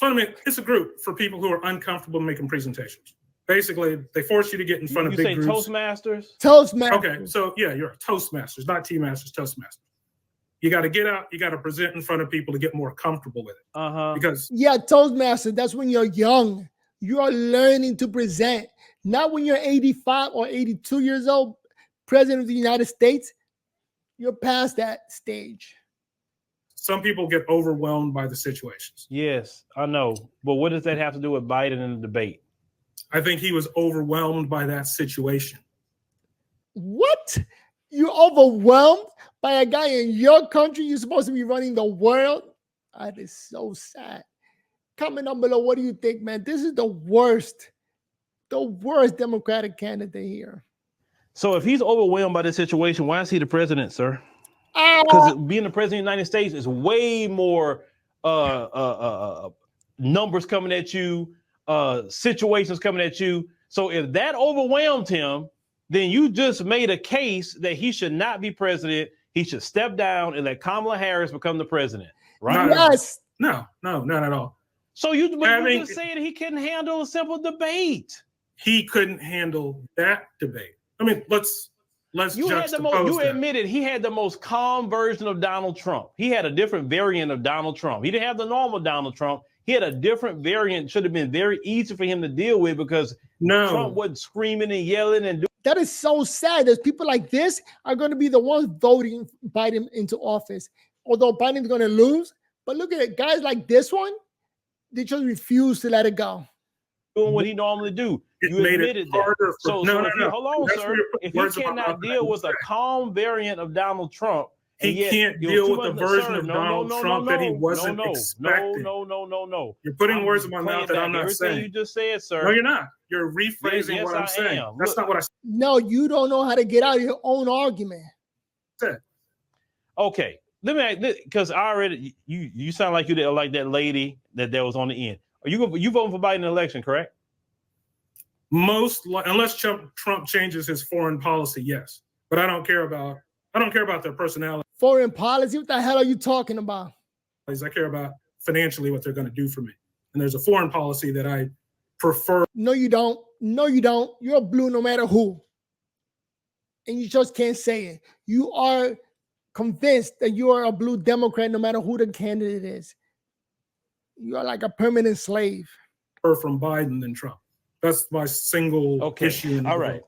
fundamentally, it's a group for people who are uncomfortable making presentations. Basically, they force you to get in front of big groups. You say Toastmasters? Toastmasters. Okay, so yeah, you're a Toastmasters, not T-Masters, Toastmasters. You got to get out, you got to present in front of people to get more comfortable with it. Because Toastmasters, that's when you're young. You are learning to present. Not when you're 85 or 82 years old, president of the United States. You're past that stage. Some people get overwhelmed by the situations. Yes, I know. But what does that have to do with Biden in the debate? I think he was overwhelmed by that situation. What? You're overwhelmed by a guy in your country? You're supposed to be running the world? That is so sad. Comment down below. What do you think, man? This is the worst Democratic candidate here. So if he's overwhelmed by this situation, why is he the president, sir? Because being the president of the United States is way more numbers coming at you, situations coming at you. So if that overwhelmed him, then you just made a case that he should not be president. He should step down and let Kamala Harris become the president, right? Yes. No, not at all. So you just saying he couldn't handle a simple debate. He couldn't handle that debate. I mean, let's you admitted he had the most calm version of Donald Trump. He had a different variant of Donald Trump. He didn't have the normal Donald Trump. He had a different variant. Should have been very easy for him to deal with because Trump wasn't screaming and yelling and doing. That is so sad. There's people like this are going to be the ones voting Biden into office. Although Biden's going to lose, but look at it, guys like this one, they just refuse to let it go. Doing what he normally do. You admitted that. So hold on, sir. If he cannot deal with a calm variant of Donald Trump, he can't deal with the version of Donald Trump that he wasn't expecting. No. You're putting words in my mouth that I'm not saying. Everything you just said, sir. No, you're not. You're rephrasing what I'm saying. That's not what I said. No, you don't know how to get out of your own argument. Okay. Let me, because I already, you sound like you like that lady that was on the end. Are you voting for Biden in the election, correct? Unless Trump changes his foreign policy, yes. But I don't care about their personality. Foreign policy? What the hell are you talking about? I care about financially what they're going to do for me. And there's a foreign policy that I prefer. No, you don't. No, you don't. You're blue no matter who. And you just can't say it. You are convinced that you are a blue Democrat no matter who the candidate is. You are like a permanent slave. From Biden than Trump. That's my single issue. All right.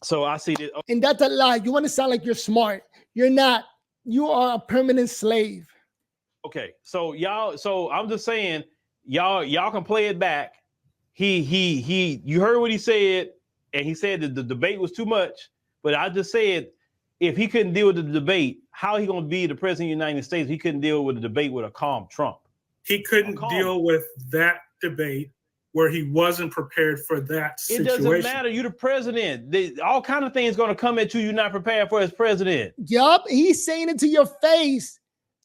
So I see that. And that's a lie. You want to sound like you're smart. You're not. You are a permanent slave. Okay. So I'm just saying, y'all can play it back. You heard what he said, and he said that the debate was too much. But I just said, if he couldn't deal with the debate, how he going to be the president of the United States if he couldn't deal with the debate with a calm Trump? He couldn't deal with that debate where he wasn't prepared for that situation. It doesn't matter. You're the president. All kind of things going to come at you. You're not prepared for as president. Yup. He's saying it to your face.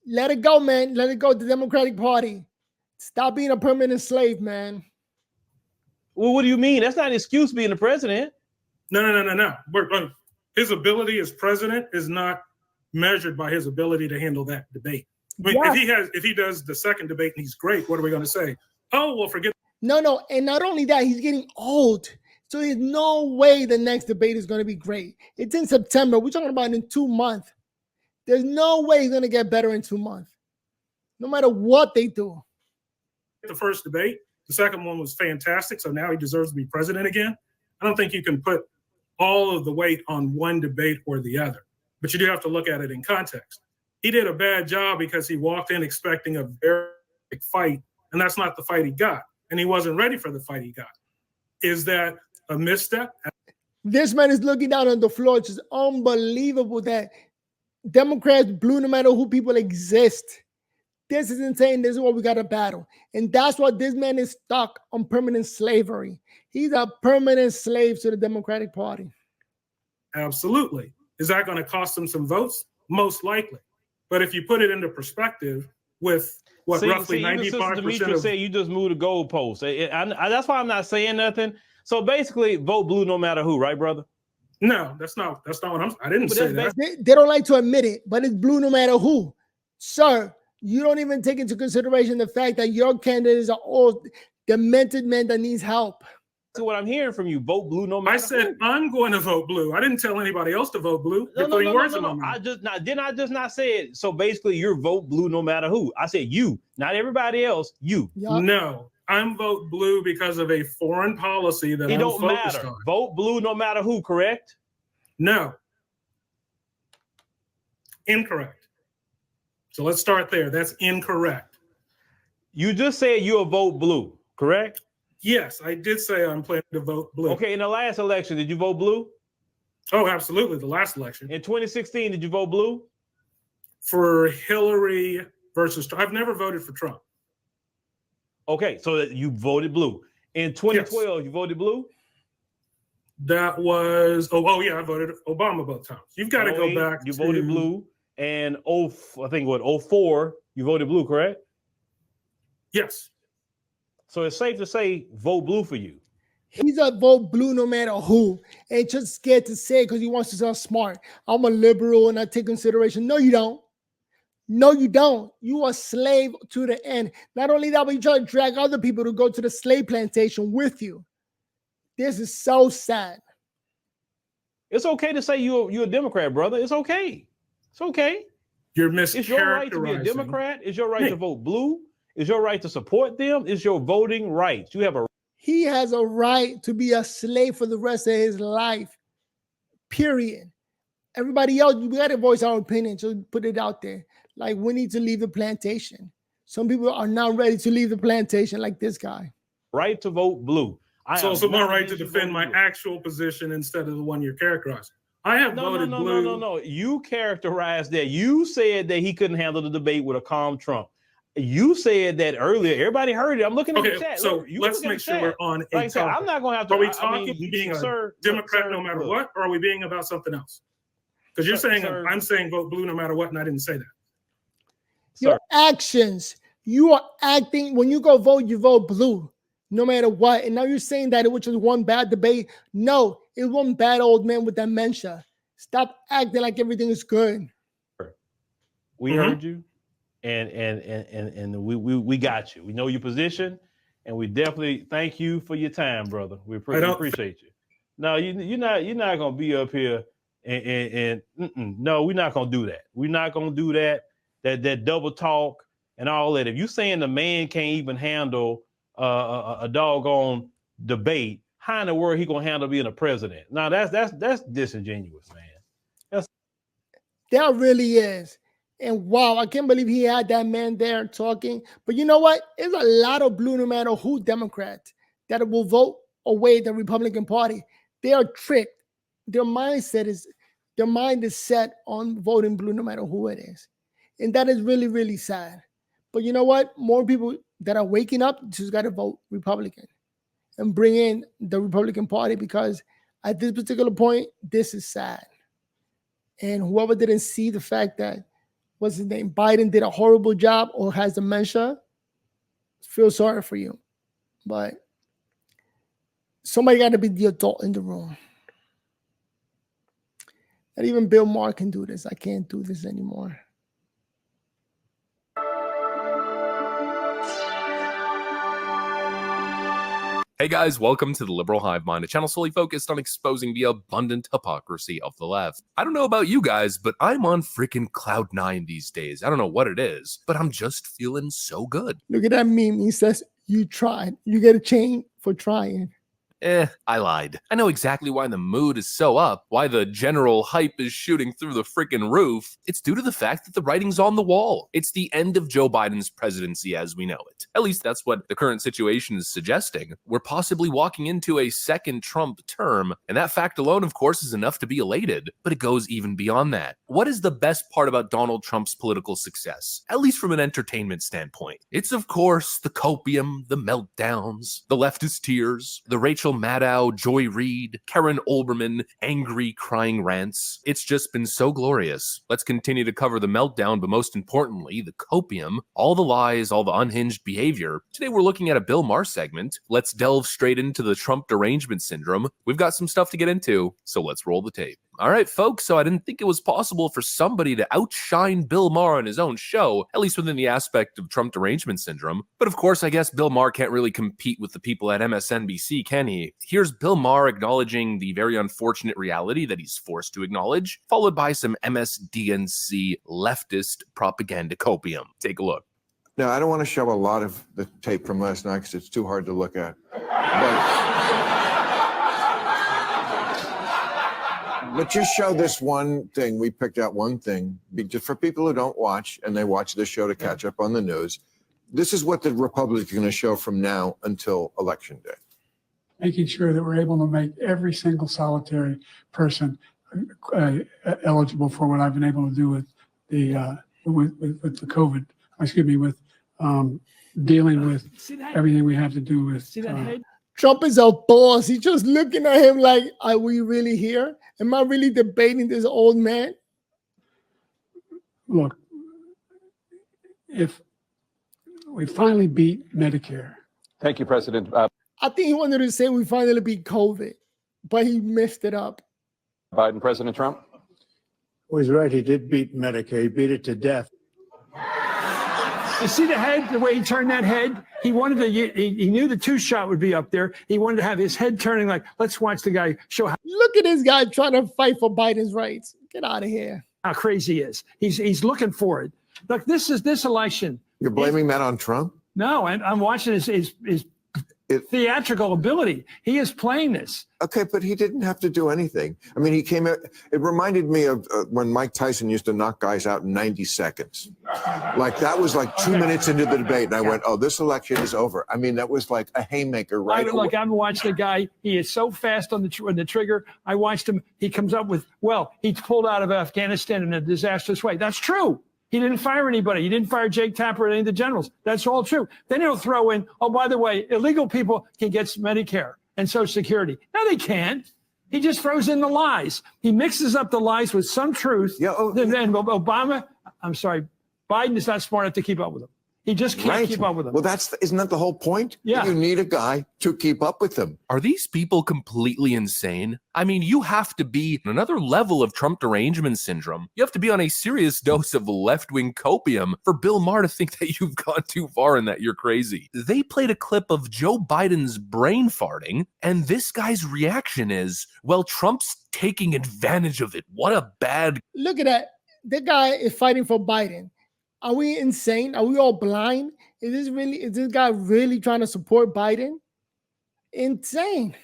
Let it go, man. Let it go. The Democratic Party. Stop being a permanent slave, man. Well, what do you mean? That's not an excuse being the president. No. His ability as president is not measured by his ability to handle that debate. I mean, if he does the second debate and he's great, what are we going to say? Oh, well, forget. No. And not only that, he's getting old. So there's no way the next debate is going to be great. It's in September. We're talking about in 2 months. There's no way he's going to get better in 2 months. No matter what they do. The first debate, the second one was fantastic. So now he deserves to be president again. I don't think you can put all of the weight on one debate or the other, but you do have to look at it in context. He did a bad job because he walked in expecting a very big fight, and that's not the fight he got. And he wasn't ready for the fight he got. Is that a misstep? This man is looking down on the floor. It's just unbelievable that Democrats, blue, no matter who people exist. This is insane. This is what we got to battle. And that's why this man is stuck on permanent slavery. He's a permanent slave to the Democratic Party. Absolutely. Is that going to cost him some votes? Most likely. But if you put it into perspective with roughly 95% of... say you just moved the goalpost. That's why I'm not saying nothing. So basically, vote blue no matter who, right, brother? No, that's not what I didn't say that. They don't like to admit it, but it's blue no matter who. Sir, you don't even take into consideration the fact that your candidates are all demented men that needs help. So what I'm hearing from you, vote blue no matter I said who. I'm going to vote blue. I didn't tell anybody else to vote blue. You're putting words in my mouth. Didn't I just not say it? So basically, you're vote blue no matter who. I said you, not everybody else. You. No, I'm vote blue because of a foreign policy that It I'm don't focused matter. on. Vote blue no matter who, correct? No. Incorrect. So let's start there. That's incorrect. You just said you'll vote blue, correct? Yes, I did say I'm planning to vote blue. Okay, in the last election, did you vote blue? Oh, absolutely. The last election. In 2016, did you vote blue? For Hillary versus Trump. I've never voted for Trump. Okay, so you voted blue. In 2012, Yes. you voted blue? That was, yeah, I voted Obama both times. You've got to go 08, back you to. voted blue. And I think 04, you voted blue, correct? Yes. So it's safe to say vote blue for you. He's a vote blue no matter who, and just scared to say it because he wants to sound smart. I'm a liberal and I take consideration. No, you don't. No, you don't. You are a slave to the end. Not only that, but you try to drag other people to go to the slave plantation with you. This is so sad. It's okay to say you're a Democrat, brother. It's okay. It's okay. You're It's your right to be a mischaracterizing Democrat. It's your right me. to vote blue. It's your right to support them. It's your voting rights. You have a He has a right to be a slave for the rest of his life. Period. Everybody else, we got to voice our opinion. So put it out there. Like, we need to leave the plantation. Some people are not ready to leave the plantation, like this guy. right to vote blue. It's also my right to defend my actual position instead of the one you're characterizing. I have voted blue. No. You characterized that. You said that he couldn't handle the debate with a calm Trump. You said that earlier. Everybody heard it. I'm looking at the chat. So Look, you let's look at make the sure chat. we're on a Like I said, topic. I'm not going to have to. Are we I talking mean, being a sir, Democrat sir, no matter look. what, or are we being about something else? Because you're Sir, saying sir. I'm saying vote blue no matter what, and I didn't say that. Your actions, you are acting, when you go vote, you vote blue, no matter what. And now you're saying that it was just one bad debate. No, it was one bad old man with dementia. Stop acting like everything is good. We heard you, and we got you. We know your position, and we definitely thank you for your time, brother. We appreciate you. No, you're not gonna be up here and no, we're not gonna do that. We're not gonna do that. That double talk and all that. If you saying the man can't even handle a doggone debate, how in the world he gonna handle being a president? Now that's disingenuous, man. That really is. And wow, I can't believe he had that man there talking. But you know what? There's a lot of blue, no matter who Democrats, that will vote away the Republican Party. They are tricked. Their mind is set on voting blue, no matter who it is. And that is really, really sad. But you know what? More people that are waking up just got to vote Republican and bring in the Republican Party, because at this particular point, this is sad. And whoever didn't see the fact that, what's his name, Biden did a horrible job or has dementia, feel sorry for you. But somebody got to be the adult in the room. Not even Bill Maher can do this. I can't do this anymore. Hey guys, welcome to the Liberal Hive Mind, a channel solely focused on exposing the abundant hypocrisy of the left. I don't know about you guys, but I'm on freaking cloud 9 these days. I don't know what it is, but I'm just feeling so good. Look at that meme. He says, you tried. You get a chain for trying. I lied. I know exactly why the mood is so up, why the general hype is shooting through the freaking roof. It's due to the fact that the writing's on the wall. It's the end of Joe Biden's presidency as we know it. At least that's what the current situation is suggesting. We're possibly walking into a second Trump term, and that fact alone, of course, is enough to be elated, but it goes even beyond that. What is the best part about Donald Trump's political success, at least from an entertainment standpoint? It's, of course, the copium, the meltdowns, the leftist tears, the Rachel Maddow, Joy Reid, Karen Olbermann, angry crying rants. It's just been so glorious. Let's continue to cover the meltdown, but most importantly, the copium, all the lies, all the unhinged behavior. Today we're looking at a Bill Maher segment. Let's delve straight into the Trump derangement syndrome. We've got some stuff to get into, so let's roll the tape. All right, folks, so I didn't think it was possible for somebody to outshine Bill Maher on his own show, at least within the aspect of Trump derangement syndrome. But of course, I guess Bill Maher can't really compete with the people at MSNBC, can he? Here's Bill Maher acknowledging the very unfortunate reality that he's forced to acknowledge, followed by some MSDNC leftist propaganda copium. Take a look. Now, I don't want to show a lot of the tape from last night because it's too hard to look at. But just show this one thing. We picked out one thing just for people who don't watch and they watch this show to catch up on the news. This is what the Republicans are going to show from now until Election Day. Making sure that we're able to make every single solitary person eligible for what I've been able to do with the with the COVID. Excuse me, with dealing with everything we have to do with. Trump is a boss. He's just looking at him like, are we really here? Am I really debating this old man? Look, if we finally beat Medicare. Thank you, President. I think he wanted to say we finally beat COVID, but he messed it up. Biden, President Trump. Well, he's right. He did beat Medicare. He beat it to death. You see the head, the way he turned that head? He wanted to, he knew the two shot would be up there. He wanted to have his head turning like, let's watch the guy show how. Look at this guy trying to fight for Biden's rights. Get out of here. How crazy he is. He's looking for it. Look, this election. You're blaming that on Trump? No, I'm watching his theatrical ability. He is playing this. Okay, but he didn't have to do anything. I mean, he came out. It reminded me of when Mike Tyson used to knock guys out in 90 seconds. Like that was like 2 minutes into the debate, and I went, "Oh, this election is over." I mean, that was like a haymaker, right? Look, I'm watching the guy. He is so fast on the trigger. I watched him. He comes up with, well, he pulled out of Afghanistan in a disastrous way. That's true. He didn't fire anybody. He didn't fire Jake Tapper or any of the generals. That's all true. Then he'll throw in, oh, by the way, illegal people can get Medicare and Social Security. No, they can't. He just throws in the lies. He mixes up the lies with some truth. Yeah. Then Biden is not smart enough to keep up with him. He just can't keep up with them. Well, isn't that the whole point? Yeah. You need a guy to keep up with them. Are these people completely insane? I mean, you have to be on another level of Trump derangement syndrome. You have to be on a serious dose of left-wing copium for Bill Maher to think that you've gone too far and that you're crazy. They played a clip of Joe Biden's brain farting, and this guy's reaction is, well, Trump's taking advantage of it. What a bad... Look at that. That guy is fighting for Biden. Are we insane? Are we all blind? Is this guy really trying to support Biden? Insane.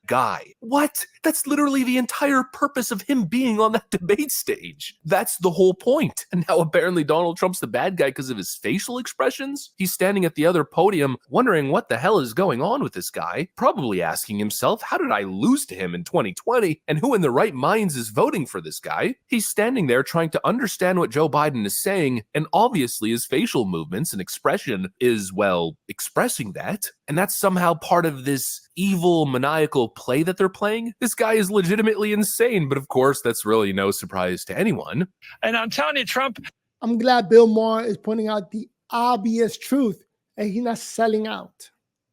Guy. What? That's literally the entire purpose of him being on that debate stage. That's the whole point. And now apparently Donald Trump's the bad guy because of his facial expressions. He's standing at the other podium wondering what the hell is going on with this guy, probably asking himself, how did I lose to him in 2020? And who in their right minds is voting for this guy? He's standing there trying to understand what Joe Biden is saying, and obviously his facial movements and expression is, well, expressing that. And that's somehow part of this evil, maniacal play that they're playing. This guy is legitimately insane, but of course, that's really no surprise to anyone. And I'm telling you, Trump. I'm glad Bill Maher is pointing out the obvious truth, and he's not selling out.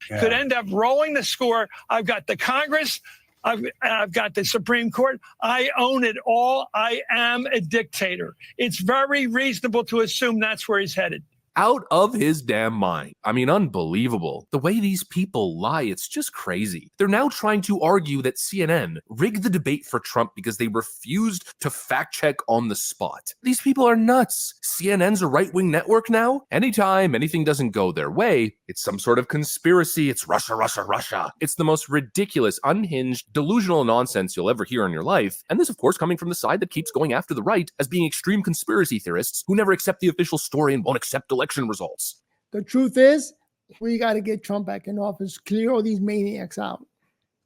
Could end up rolling the score. I've got the Congress. I've got the Supreme Court. I own it all. I am a dictator. It's very reasonable to assume that's where he's headed. Out of his damn mind. I mean, unbelievable. The way these people lie, it's just crazy. They're now trying to argue that CNN rigged the debate for Trump because they refused to fact check on the spot. These people are nuts. CNN's a right-wing network now. Anytime anything doesn't go their way, it's some sort of conspiracy. It's Russia, Russia, Russia. It's the most ridiculous, unhinged, delusional nonsense you'll ever hear in your life. And this, of course, coming from the side that keeps going after the right as being extreme conspiracy theorists who never accept the official story and won't accept election results. The truth is, we got to get Trump back in office, clear all these maniacs out.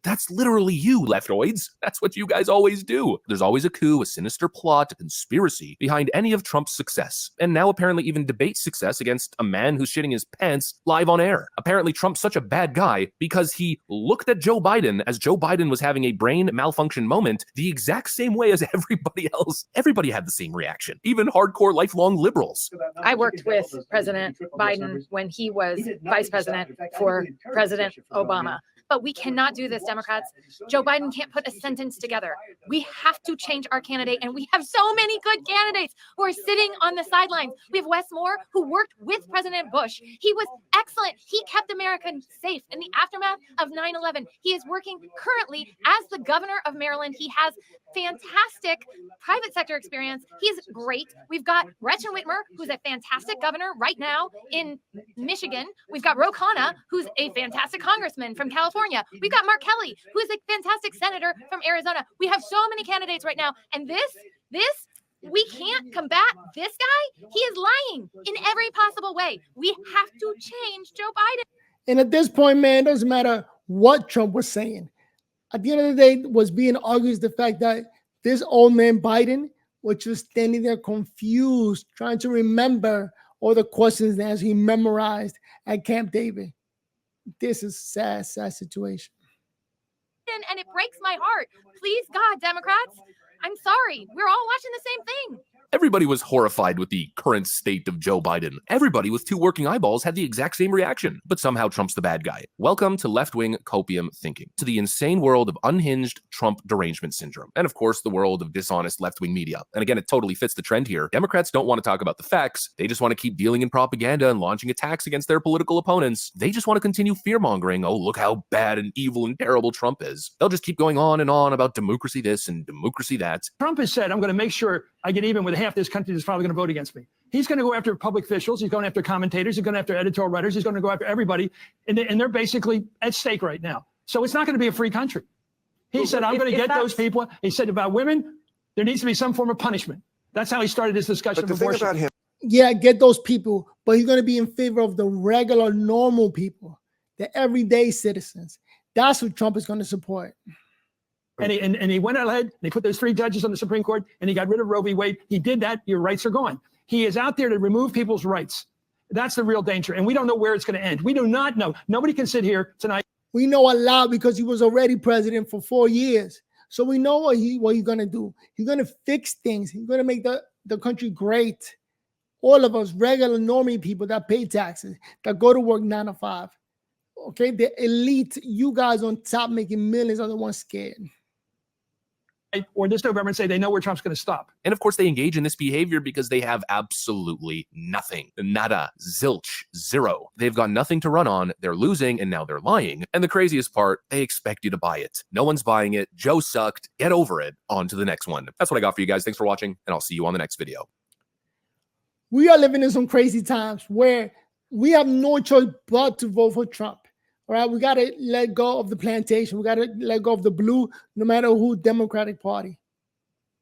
That's literally you, leftoids. That's what you guys always do. There's always a coup, a sinister plot, a conspiracy behind any of Trump's success. And now apparently even debate success against a man who's shitting his pants live on air. Apparently Trump's such a bad guy because he looked at Joe Biden as Joe Biden was having a brain malfunction moment the exact same way as everybody else. Everybody had the same reaction, even hardcore lifelong liberals. I worked with President Biden when he was vice president for President Obama. But we cannot do this, Democrats. Joe Biden can't put a sentence together. We have to change our candidate, and we have so many good candidates who are sitting on the sidelines. We have Wes Moore, who worked with President Bush. He was excellent. He kept America safe in the aftermath of 9/11. He is working currently as the governor of Maryland. He has fantastic private sector experience. He's great. We've got Gretchen Whitmer, who's a fantastic governor right now in Michigan. We've got Ro Khanna, who's a fantastic congressman from California. We've got Mark Kelly, who is a fantastic senator from Arizona. We have so many candidates right now. And this, we can't combat this guy. He is lying in every possible way. We have to change Joe Biden. And at this point, man, it doesn't matter what Trump was saying. At the end of the day, what's being argued is the fact that this old man Biden was just standing there confused, trying to remember all the questions as he memorized at Camp David. This is a sad situation. And it breaks my heart. Please, God, Democrats, I'm sorry. We're all watching the same thing. Everybody was horrified with the current state of Joe Biden. Everybody with two working eyeballs had the exact same reaction, but somehow Trump's the bad guy. Welcome to left-wing copium thinking, to the insane world of unhinged Trump derangement syndrome, and of course the world of dishonest left-wing media. And again, it totally fits the trend here. Democrats don't want to talk about the facts. They just want to keep dealing in propaganda and launching attacks against their political opponents. They just want to continue fear-mongering. Oh, look how bad and evil and terrible Trump is. They'll just keep going on and on about democracy this and democracy that. Trump has said, I'm going to make sure I get even with half this country that's probably going to vote against me. He's going to go after public officials. He's going after commentators. He's going after editorial writers. He's going to go after everybody. And they're basically at stake right now. So it's not going to be a free country. He said, I'm going to get those people. He said about women, there needs to be some form of punishment. That's how he started his discussion of abortion. About him. Yeah, get those people, but he's going to be in favor of the regular, normal people, the everyday citizens. That's who Trump is going to support. And he went ahead, and he put those 3 judges on the Supreme Court, and he got rid of Roe v. Wade. He did that. Your rights are gone. He is out there to remove people's rights. That's the real danger. And we don't know where it's going to end. We do not know. Nobody can sit here tonight. We know a lot because he was already president for 4 years. So we know what he's going to do. He's going to fix things. He's going to make the country great. All of us, regular, normie people that pay taxes, that go to work 9 to 5. Okay, the elite, you guys on top making millions are the ones scared. Or this November and say they know where Trump's going to stop. And of course, they engage in this behavior because they have absolutely nothing. Nada, zilch, zero. They've got nothing to run on. They're losing, and now they're lying. And the craziest part, they expect you to buy it. No one's buying it. Joe sucked. Get over it. On to the next one. That's what I got for you guys. Thanks for watching, and I'll see you on the next video. We are living in some crazy times where we have no choice but to vote for Trump. All right, we got to let go of the plantation. We got to let go of the blue, no matter who Democratic Party.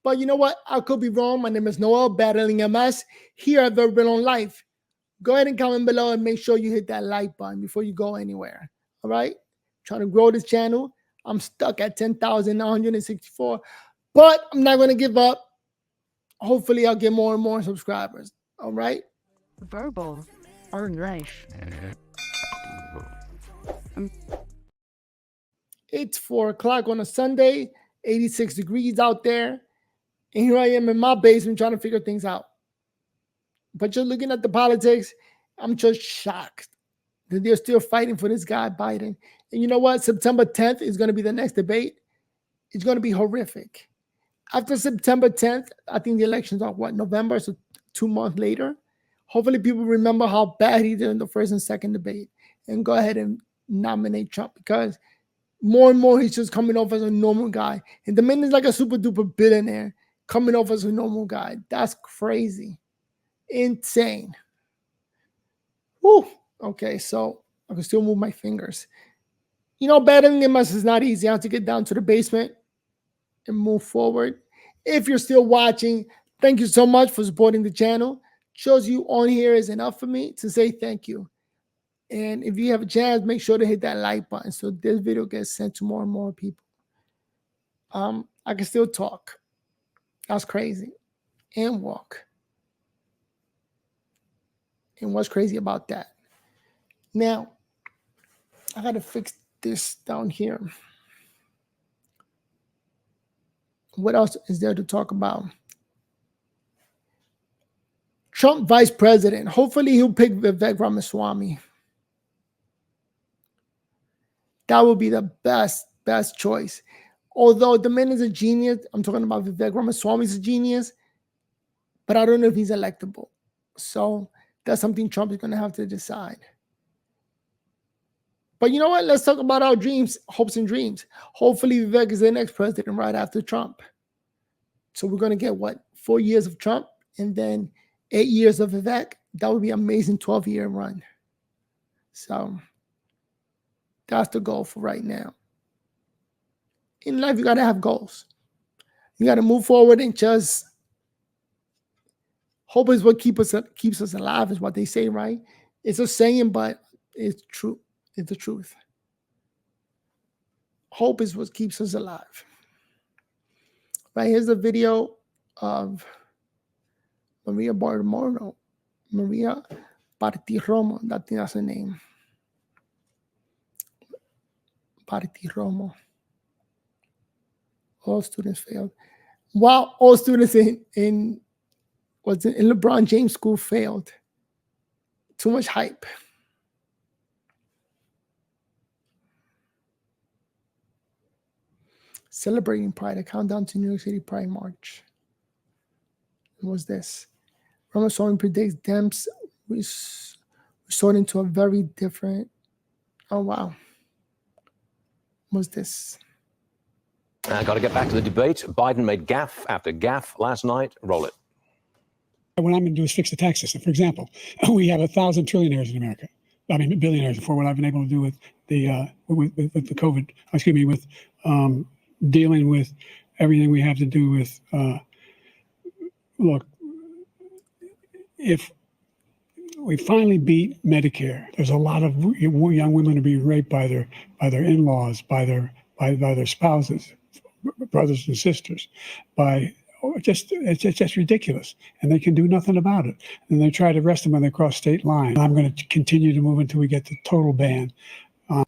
But you know what? I could be wrong. My name is Noel, battling MS here at Verbal on Life. Go ahead and comment below and make sure you hit that like button before you go anywhere. All right? Trying to grow this channel. I'm stuck at 10,964, but I'm not going to give up. Hopefully, I'll get more and more subscribers. All right? Verbal or life. It's 4 o'clock on a Sunday, 86 degrees out there. And here I am in my basement trying to figure things out. But just looking at the politics, I'm just shocked that they're still fighting for this guy, Biden. And you know what? September 10th is going to be the next debate. It's going to be horrific. After September 10th, I think the elections are November, so 2 months later. Hopefully people remember how bad he did in the first and second debate and go ahead and nominate Trump, because more and more he's just coming off as a normal guy. And the man is like a super duper billionaire coming off as a normal guy. That's crazy. Insane. Whew. Okay, so I can still move my fingers. You know, battling MS is not easy. I have to get down to the basement and move forward. If you're still watching, thank you so much for supporting the channel. Shows you on here is enough for me to say thank you. And if you have a chance, make sure to hit that like button so this video gets sent to more and more people. I can still talk. That's crazy. And walk. And what's crazy about that? Now, I got to fix this down here. What else is there to talk about? Trump vice president. Hopefully he'll pick Vivek Ramaswamy. That would be the best choice. Although the man is a genius, I'm talking about Vivek Ramaswamy is a genius, but I don't know if he's electable. So that's something Trump is going to have to decide. But you know what? Let's talk about our dreams, hopes and dreams. Hopefully Vivek is the next president right after Trump. So we're going to get, 4 years of Trump and then 8 years of Vivek. That would be an amazing 12-year run. So that's the goal for right now. In life, you got to have goals. You got to move forward and just hope is what keeps us alive, is what they say, right? It's a saying, but it's true. It's the truth. Hope is what keeps us alive. Right, here's a video of Maria Bartiromo. Maria Bartiromo, that's her name. Bartiromo. All students failed. While all students in LeBron James school failed. Too much hype. Celebrating Pride, a countdown to New York City Pride March. What was this? Ramaswamy predicts Dems resorting to a very different. Oh, wow. What's this? Got to get back to the debate. Biden made gaffe after gaffe last night. Roll it. What I'm going to do is fix the tax system. For example, we have 1,000 trillionaires in America. I mean, billionaires. For what I've been able to do with the with the COVID. Excuse me, with dealing with everything we have to do with. Look, if we finally beat Medicare, there's a lot of young women are being raped by their in-laws, by their spouses, brothers and sisters, it's just ridiculous, and they can do nothing about it. And they try to arrest them when they cross state line. I'm going to continue to move until we get the total ban.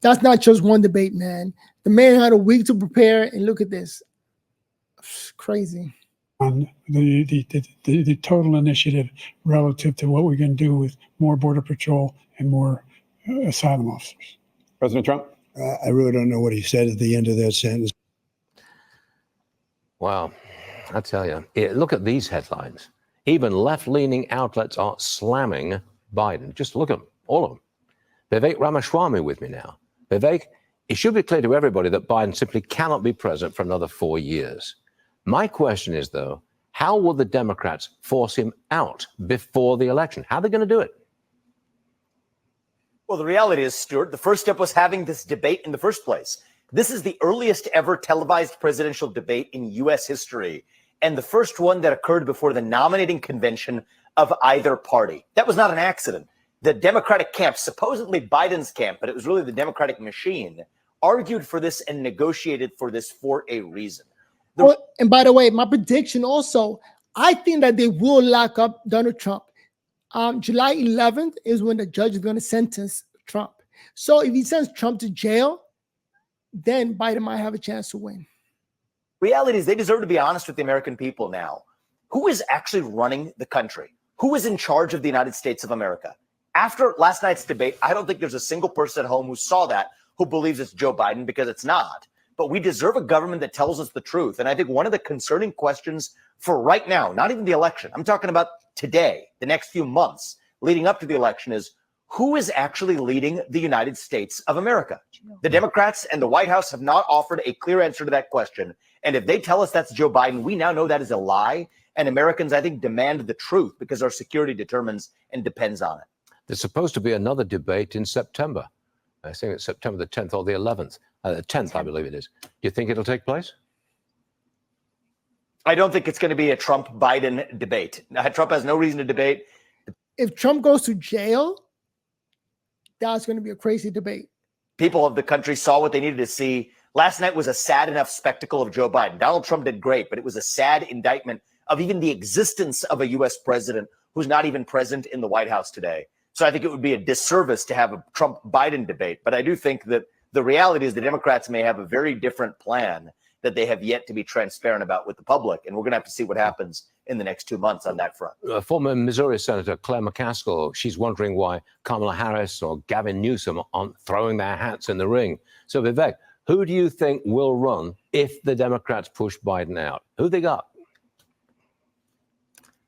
That's not just one debate, man. The man had a week to prepare, and look at this. It's crazy. On the total initiative relative to what we're going to do with more Border Patrol and more asylum officers. President Trump? I really don't know what he said at the end of that sentence. Wow. I tell you, look at these headlines. Even left-leaning outlets are slamming Biden. Just look at them, all of them. Vivek Ramaswamy with me now. Vivek, it should be clear to everybody that Biden simply cannot be president for another 4 years. My question is, though, how will the Democrats force him out before the election? How are they going to do it? Well, the reality is, Stuart, the first step was having this debate in the first place. This is the earliest ever televised presidential debate in U.S. history, and the first one that occurred before the nominating convention of either party. That was not an accident. The Democratic camp, supposedly Biden's camp, but it was really the Democratic machine, argued for this and negotiated for this for a reason. And by the way, my prediction also, I think that they will lock up Donald Trump. July 11th is when the judge is going to sentence Trump. So if he sends Trump to jail, then Biden might have a chance to win. Reality is they deserve to be honest with the American people now. Who is actually running the country? Who is in charge of the United States of America? After last night's debate, I don't think there's a single person at home who saw that who believes it's Joe Biden, because it's not. But we deserve a government that tells us the truth. And I think one of the concerning questions for right now, not even the election, I'm talking about today, the next few months leading up to the election, is who is actually leading the United States of America? The Democrats and the White House have not offered a clear answer to that question. And if they tell us that's Joe Biden, we now know that is a lie. And Americans, I think, demand the truth because our security determines and depends on it. There's supposed to be another debate in September. I think it's September the 10th or the 11th. The 10th, I believe it is. Do you think it'll take place? I don't think it's going to be a Trump-Biden debate. Trump has no reason to debate. If Trump goes to jail, that's going to be a crazy debate. People of the country saw what they needed to see. Last night was a sad enough spectacle of Joe Biden. Donald Trump did great, but it was a sad indictment of even the existence of a U.S. president who's not even present in the White House today. So I think it would be a disservice to have a Trump-Biden debate. But I do think that The reality is the Democrats may have a very different plan that they have yet to be transparent about with the public. And we're going to have to see what happens in the next 2 months on that front. Former Missouri Senator Claire McCaskill, she's wondering why Kamala Harris or Gavin Newsom aren't throwing their hats in the ring. So Vivek, who do you think will run if the Democrats push Biden out? Who they got?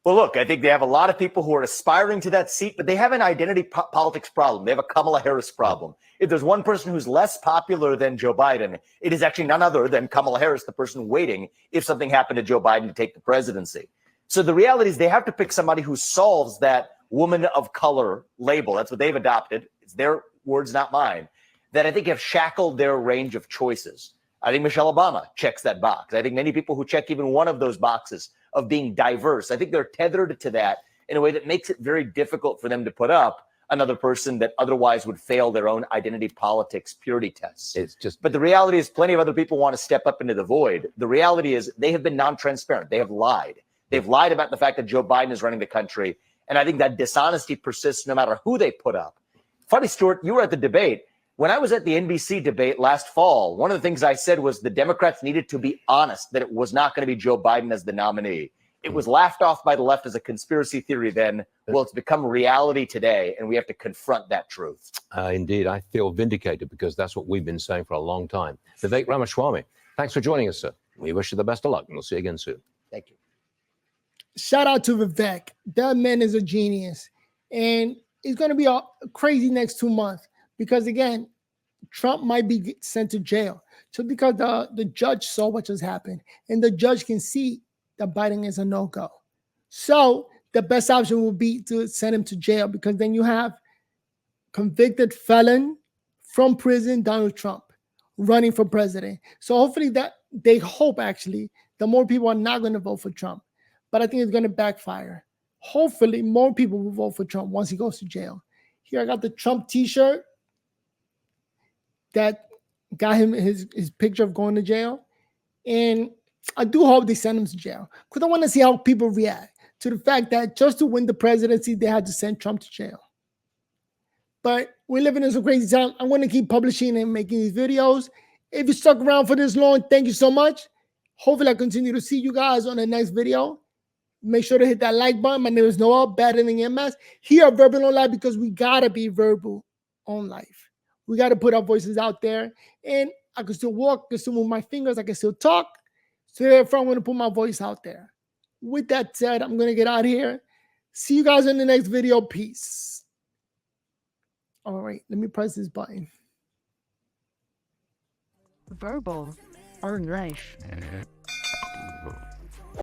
Well, look, I think they have a lot of people who are aspiring to that seat, but they have an identity politics problem. They have a Kamala Harris problem. If there's one person who's less popular than Joe Biden, it is actually none other than Kamala Harris, the person waiting if something happened to Joe Biden to take the presidency. So the reality is they have to pick somebody who solves that woman of color label. That's what they've adopted. It's their words, not mine, that I think have shackled their range of choices. I think Michelle Obama checks that box. I think many people who check even one of those boxes of being diverse, I think they're tethered to that in a way that makes it very difficult for them to put up another person that otherwise would fail their own identity politics purity tests. But the reality is plenty of other people want to step up into the void. The reality is they have been non-transparent. They have lied. They've lied about the fact that Joe Biden is running the country. And I think that dishonesty persists no matter who they put up. Funny, Stuart, you were at the debate. When I was at the NBC debate last fall, one of the things I said was the Democrats needed to be honest that it was not going to be Joe Biden as the nominee. It was laughed off by the left as a conspiracy theory then. Well, it's become reality today, and we have to confront that truth. Indeed, I feel vindicated because that's what we've been saying for a long time. Vivek Ramaswamy, thanks for joining us, sir. We wish you the best of luck, and we'll see you again soon. Thank you. Shout out to Vivek. That man is a genius. And it's going to be a crazy next 2 months because, again, Trump might be sent to jail just because the judge saw what just happened. And the judge can see that Biden is a no-go. So the best option will be to send him to jail because then you have convicted felon from prison, Donald Trump, running for president. So hopefully that they hope actually that more people are not going to vote for Trump. But I think it's going to backfire. Hopefully more people will vote for Trump once he goes to jail. Here I got the Trump t-shirt that got him his picture of going to jail. And I do hope they send him to jail because I want to see how people react to the fact that just to win the presidency, they had to send Trump to jail. But we're living in some crazy time. I'm going to keep publishing and making these videos. If you stuck around for this long, thank you so much. Hopefully I continue to see you guys on the next video. Make sure to hit that like button. My name is Noah, better than MS. Here at Verbal on Life because we got to be verbal on life. We got to put our voices out there. And I can still walk, I can still move my fingers, I can still talk. So therefore, I'm going to put my voice out there. With that said, I'm going to get out of here. See you guys in the next video. Peace. All right, let me press this button. Verbal on Life.